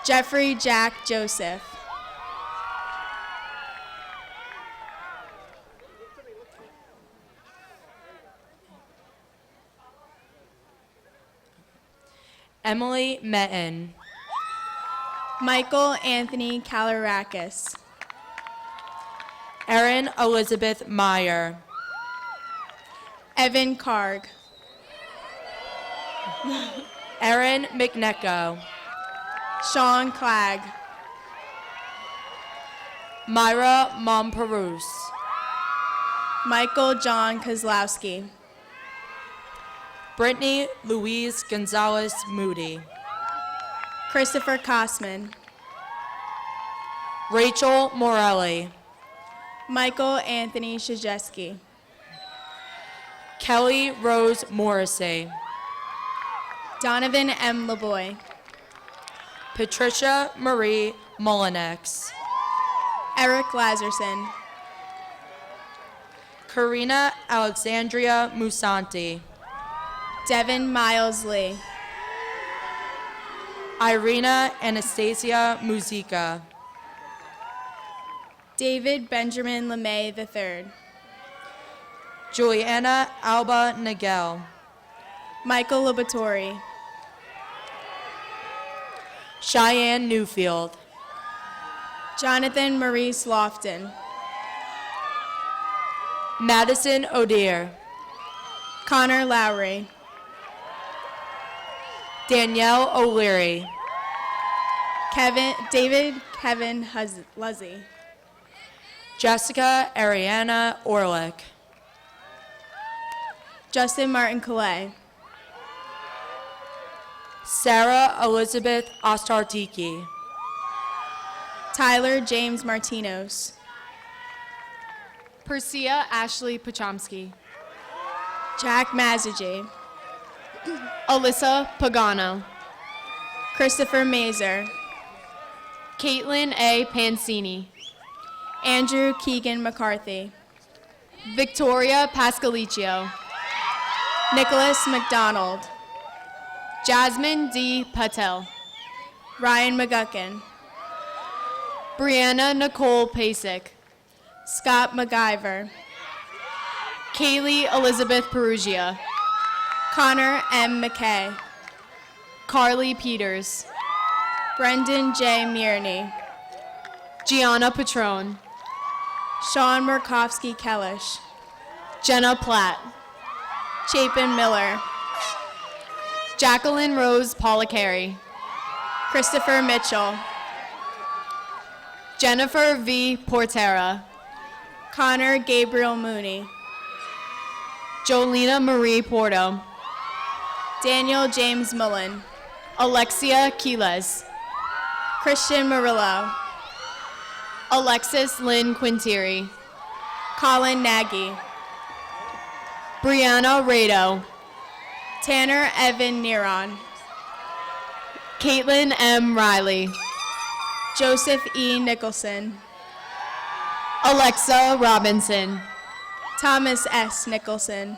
Jeffrey Jack Joseph, Emily Metten, Michael Anthony Kalarakis, Erin Elizabeth Meyer, Evan Karg, Erin McNecco, Sean Clegg, Myra Momperus, Michael John Kozlowski, Brittany Louise Gonzalez Moody, Christopher Kosman, Rachel Morelli, Michael Anthony Shajeski, Kelly Rose Morrissey, Donovan M. LeBoy, Patricia Marie Mullinex, Eric Lazarson, Karina Alexandria Musanti, Devin Miles Lee, Irina Anastasia Muzica, David Benjamin LeMay III, Juliana Alba Nagel, Michael Laboratory, Cheyenne Newfield, Jonathan Maurice Lofton, Madison O'Dear, Connor Lowry, Danielle O'Leary, David Kevin Luzzy, Jessica Ariana Orlick, Justin Martin Calais, Sarah Elizabeth Ostartiki, Tyler James Martinos, Persia Ashley Pachomsky, Jack Mazage, Alyssa Pagano, Christopher Mazer, Caitlin A. Pansini, Andrew Keegan McCarthy, Victoria Pascalicio, Nicholas McDonald, Jasmine D. Patel, Ryan McGuckin, Brianna Nicole Pasek, Scott McIver, Kaylee Elizabeth Perugia, Connor M. McKay, Carly Peters, Brendan J. Mierney, Gianna Patron, Sean Murkowski Kellish, Jenna Platt, Chapin Miller, Jacqueline Rose Policari, Christopher Mitchell, Jennifer V. Portera, Connor Gabriel Mooney, Jolena Marie Porto, Daniel James Mullen, Alexia Quiles, Christian Murillo, Alexis Lynn Quintieri, Colin Nagy, Brianna Rado, Tanner Evan Neron, Caitlin M. Riley, Joseph E. Nicholson, Alexa Robinson, Thomas S. Nicholson,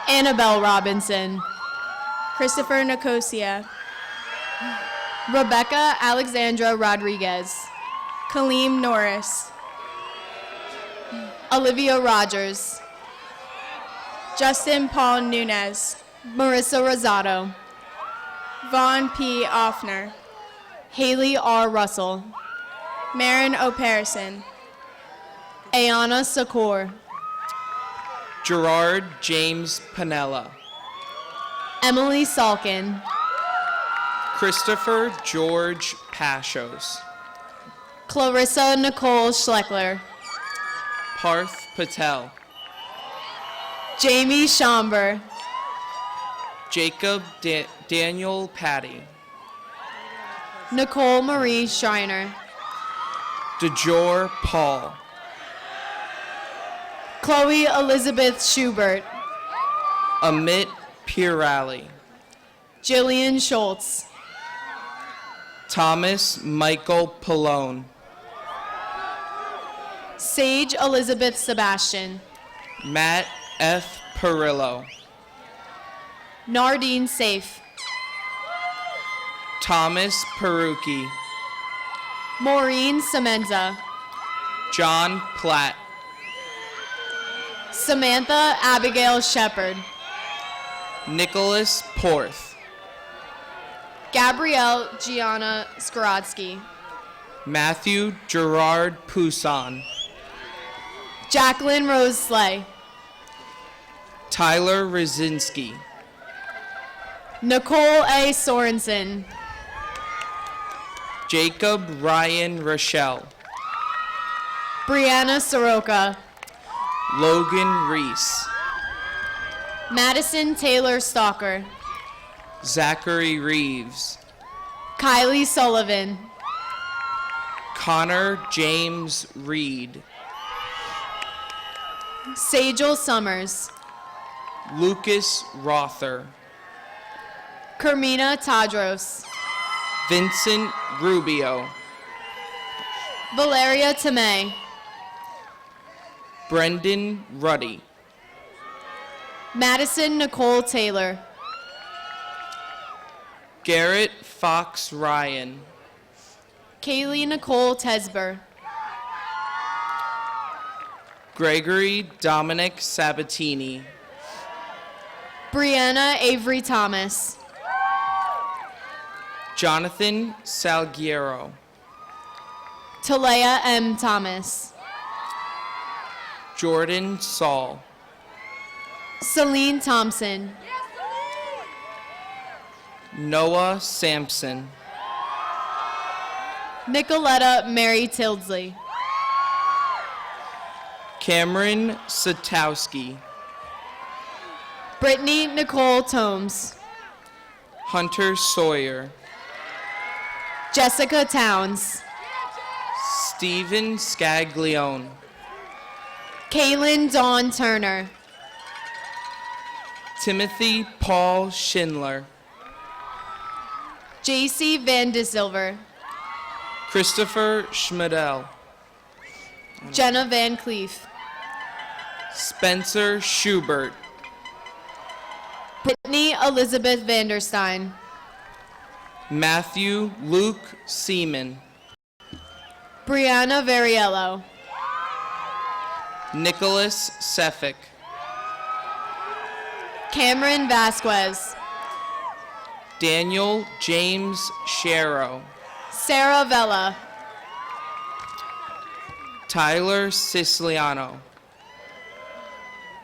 Annabelle Robinson, Christopher Nicosia, Rebecca Alexandra Rodriguez, Kaleem Norris, Olivia Rogers, Justin Paul Nunez, Marissa Rosado, Vaughn P. Offner, Haley R. Russell, Marin O'Parison, Ayana Sakor, Gerard James Panella, Emily Salkin, Christopher George Pashos, Clarissa Nicole Schleckler, Parth Patel, Jamie Schomber, Jacob Daniel Patty, Nicole Marie Schreiner, DeJour Paul, Chloe Elizabeth Schubert, Amit Pirali, Jillian Schultz, Thomas Michael Pallone. Sage Elizabeth Sebastian. Matt F. Perillo. Nardine Safe. Thomas Perucci. Maureen Semenza. John Platt. Samantha Abigail Shepard. Nicholas Porth. Gabrielle Gianna Skorodsky. Matthew Gerard Poussin. Jacqueline Rose Slay. Tyler Rosinski. Nicole A. Sorensen. Jacob Ryan Rochelle. Brianna Soroka. Logan Reese. Madison Taylor Stalker. Zachary Reeves. Kylie Sullivan. Connor James Reed. Sajel Summers. Lucas Rother. Carmina Tadros. Vincent Rubio. Valeria Tomei. Brendan Ruddy. Madison Nicole Taylor. Garrett Fox Ryan. Kaylee Nicole Tesber. Gregory Dominic Sabatini. Brianna Avery Thomas. Jonathan Salguero. Talea M. Thomas. Jordan Saul. Celine Thompson. Noah Sampson. Nicoletta Mary Tildesley. Cameron Satowski. Brittany Nicole Tomes. Hunter Sawyer. Jessica Towns. Stephen Scaglione. Kaylin Dawn Turner. Timothy Paul Schindler. JC Van de Silver. Christopher Schmidl. Jenna Van Cleef. Spencer Schubert. Brittany Elizabeth Vanderstein. Matthew Luke Seaman. Brianna Variello. Nicholas Seffick. Cameron Vasquez. Daniel James Sharrow. Sarah Vella. Tyler Siciliano.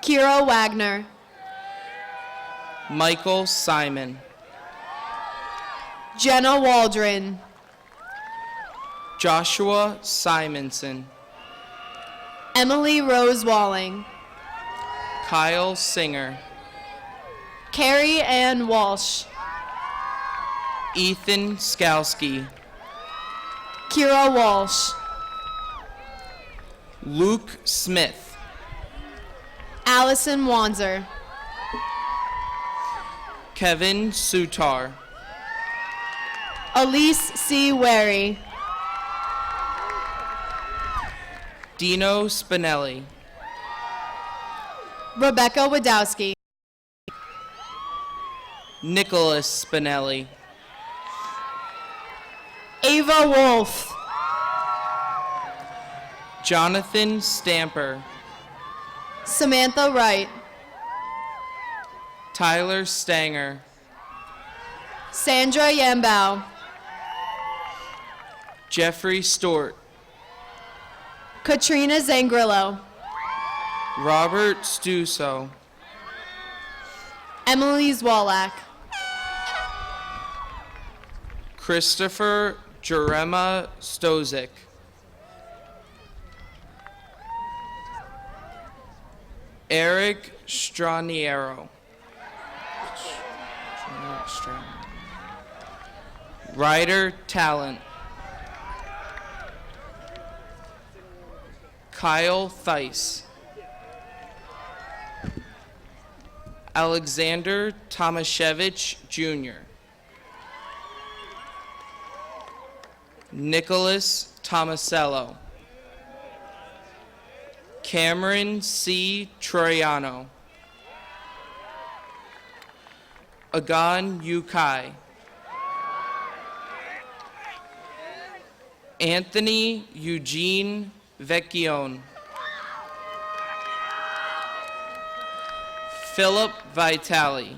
Kira Wagner. Michael Simon. Jenna Waldron. Joshua Simonson. Emily Rose Walling. Kyle Singer. Carrie Ann Walsh. Ethan Skalski. Kira Walsh. Luke Smith. Allison Wanzer. Kevin Sutar. Elise C. Wary. Dino Spinelli. Rebecca Wadowski. Nicholas Spinelli. Ava Wolf. Jonathan Stamper. Samantha Wright. Tyler Stanger. Sandra Yambao. Jeffrey Stewart. Katrina Zangrillo. Robert Stuso. Emily Zwolak. Christopher Jerema Stozik. Eric Straniero. Ryder Talent. Kyle Theis. Alexander Tomaszewicz Jr. Nicholas Tomasello. Cameron C. Troiano. Agan Yukai. Anthony Eugene Vecchione. Philip Vitale.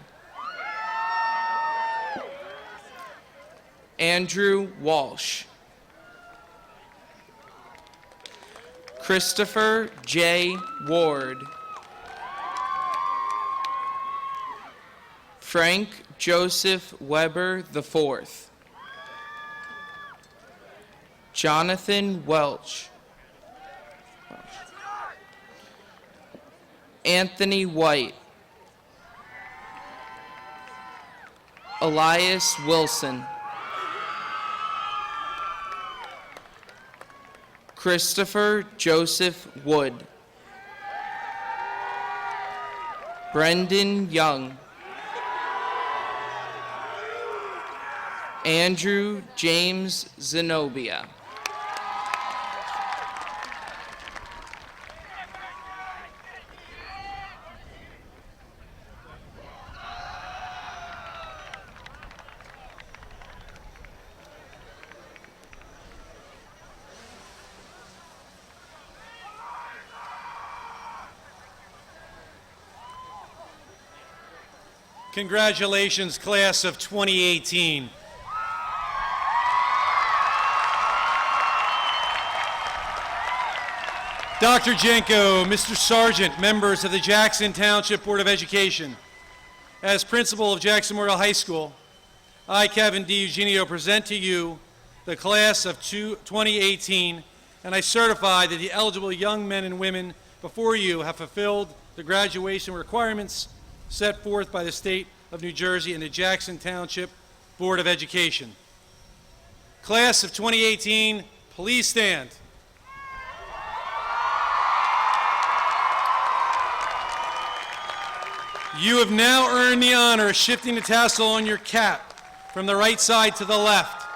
Andrew Walsh. Christopher J. Ward. Frank Joseph Weber IV. Jonathan Welch. Anthony White. Elias Wilson. Christopher Joseph Wood. Brendan Young. Andrew James Zenobia. Congratulations, class of 2018. Dr. Jenko, Mr. Sargent, members of the Jackson Township Board of Education. As principal of Jackson Memorial High School, I, Kevin D. Eugenio, present to you the class of 2018, and I certify that the eligible young men and women before you have fulfilled the graduation requirements set forth by the State of New Jersey and the Jackson Township Board of Education. Class of 2018, please stand. You have now earned the honor of shifting the tassel on your cap from the right side to the left.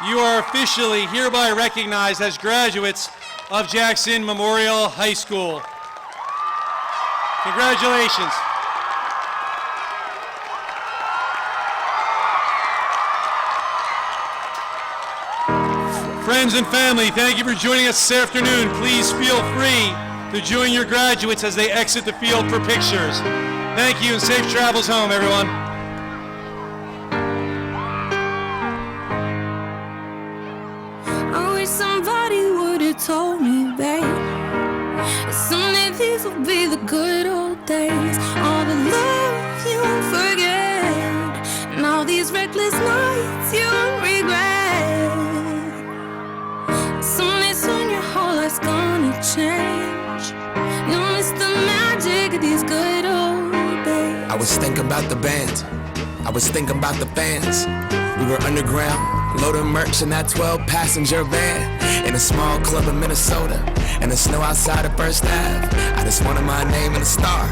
You are officially hereby recognized as graduates of Jackson Memorial High School. Congratulations. Friends and family, thank you for joining us this afternoon. Please feel free to join your graduates as they exit the field for pictures. Thank you and safe travels home, everyone. I wish somebody would have told me, babe, someday these will be the good old days. All the love you won't forget, and all these reckless nights you won't regret. Someday soon your whole life's gonna change. You'll miss the magic of these good old days. I was thinking about the band, I was thinking about the fans. We were underground, loading merch in that 12-passenger van, in a small club in Minnesota, and the snow outside of First Ave. I just wanted my name and a star.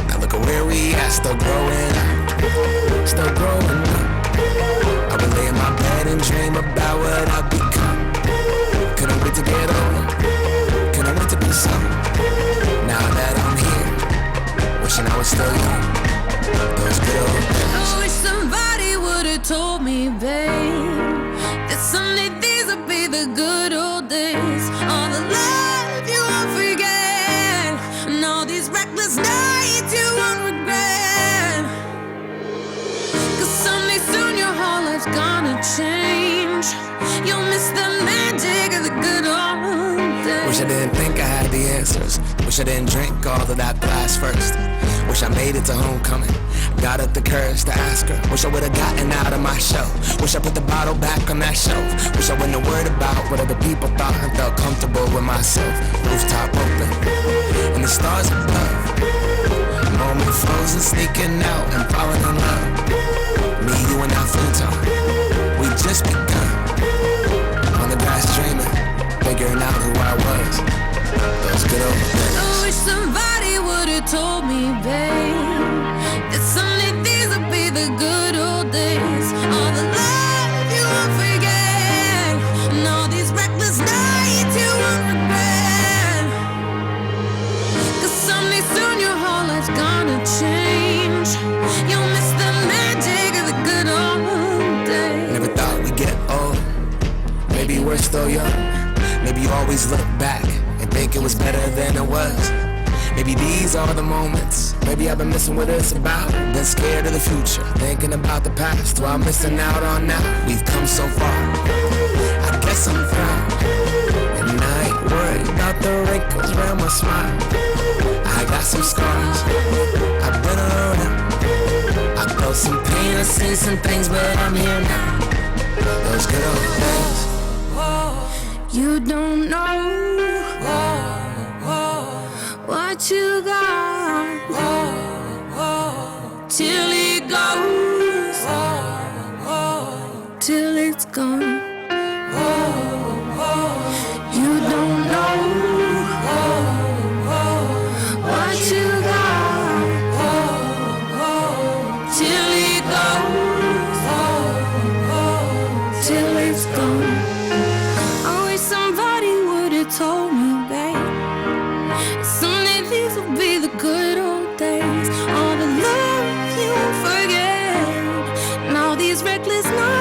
Now look at where we at, still growing up, still growing up. I would lay in my bed and dream about what I'd become. Couldn't wait to get older, couldn't wait to be some. Now that I'm here, wishing I was still young. Those good old days. I wish somebody would have told me, babe, that someday these would be the good old days. All the love you won't forget, and all these reckless nights you won't regret. 'Cause someday soon your whole life's gonna change. You'll miss the magic of the good old days. Wish I didn't think I had the answers. Wish I didn't drink all of that glass first. Wish I made it to homecoming, got up the courage to ask her. Wish I would've gotten out of my shell. Wish I put the bottle back on that shelf. Wish I wouldn't have worried about what other people thought and felt comfortable with myself. Rooftop open, and the stars above. Moment frozen, sneaking out and falling in love. Me, you, and that futon, we just begun. On the grass dreaming, figuring out who I was. Those good old days. I wish somebody would have told me, babe, that someday these would be the good old days. All the love you won't forget, still young. Maybe you always look back and think it was better than it was. Maybe these are the moments. Maybe I've been missing what it's about. Been scared of the future, thinking about the past while missing out on now. We've come so far, I guess I'm proud. And I ain't worried about the wrinkles around my smile. I got some scars, I've been around. I felt some pain, I've seen some things, but I'm here now. Those good old days. You don't know what you got till it goes, till it's gone. You don't know what you got till it goes, till it's gone. I wish somebody would have told me, babe, someday these will be the good old days. All the love you won't forget, and all these reckless nights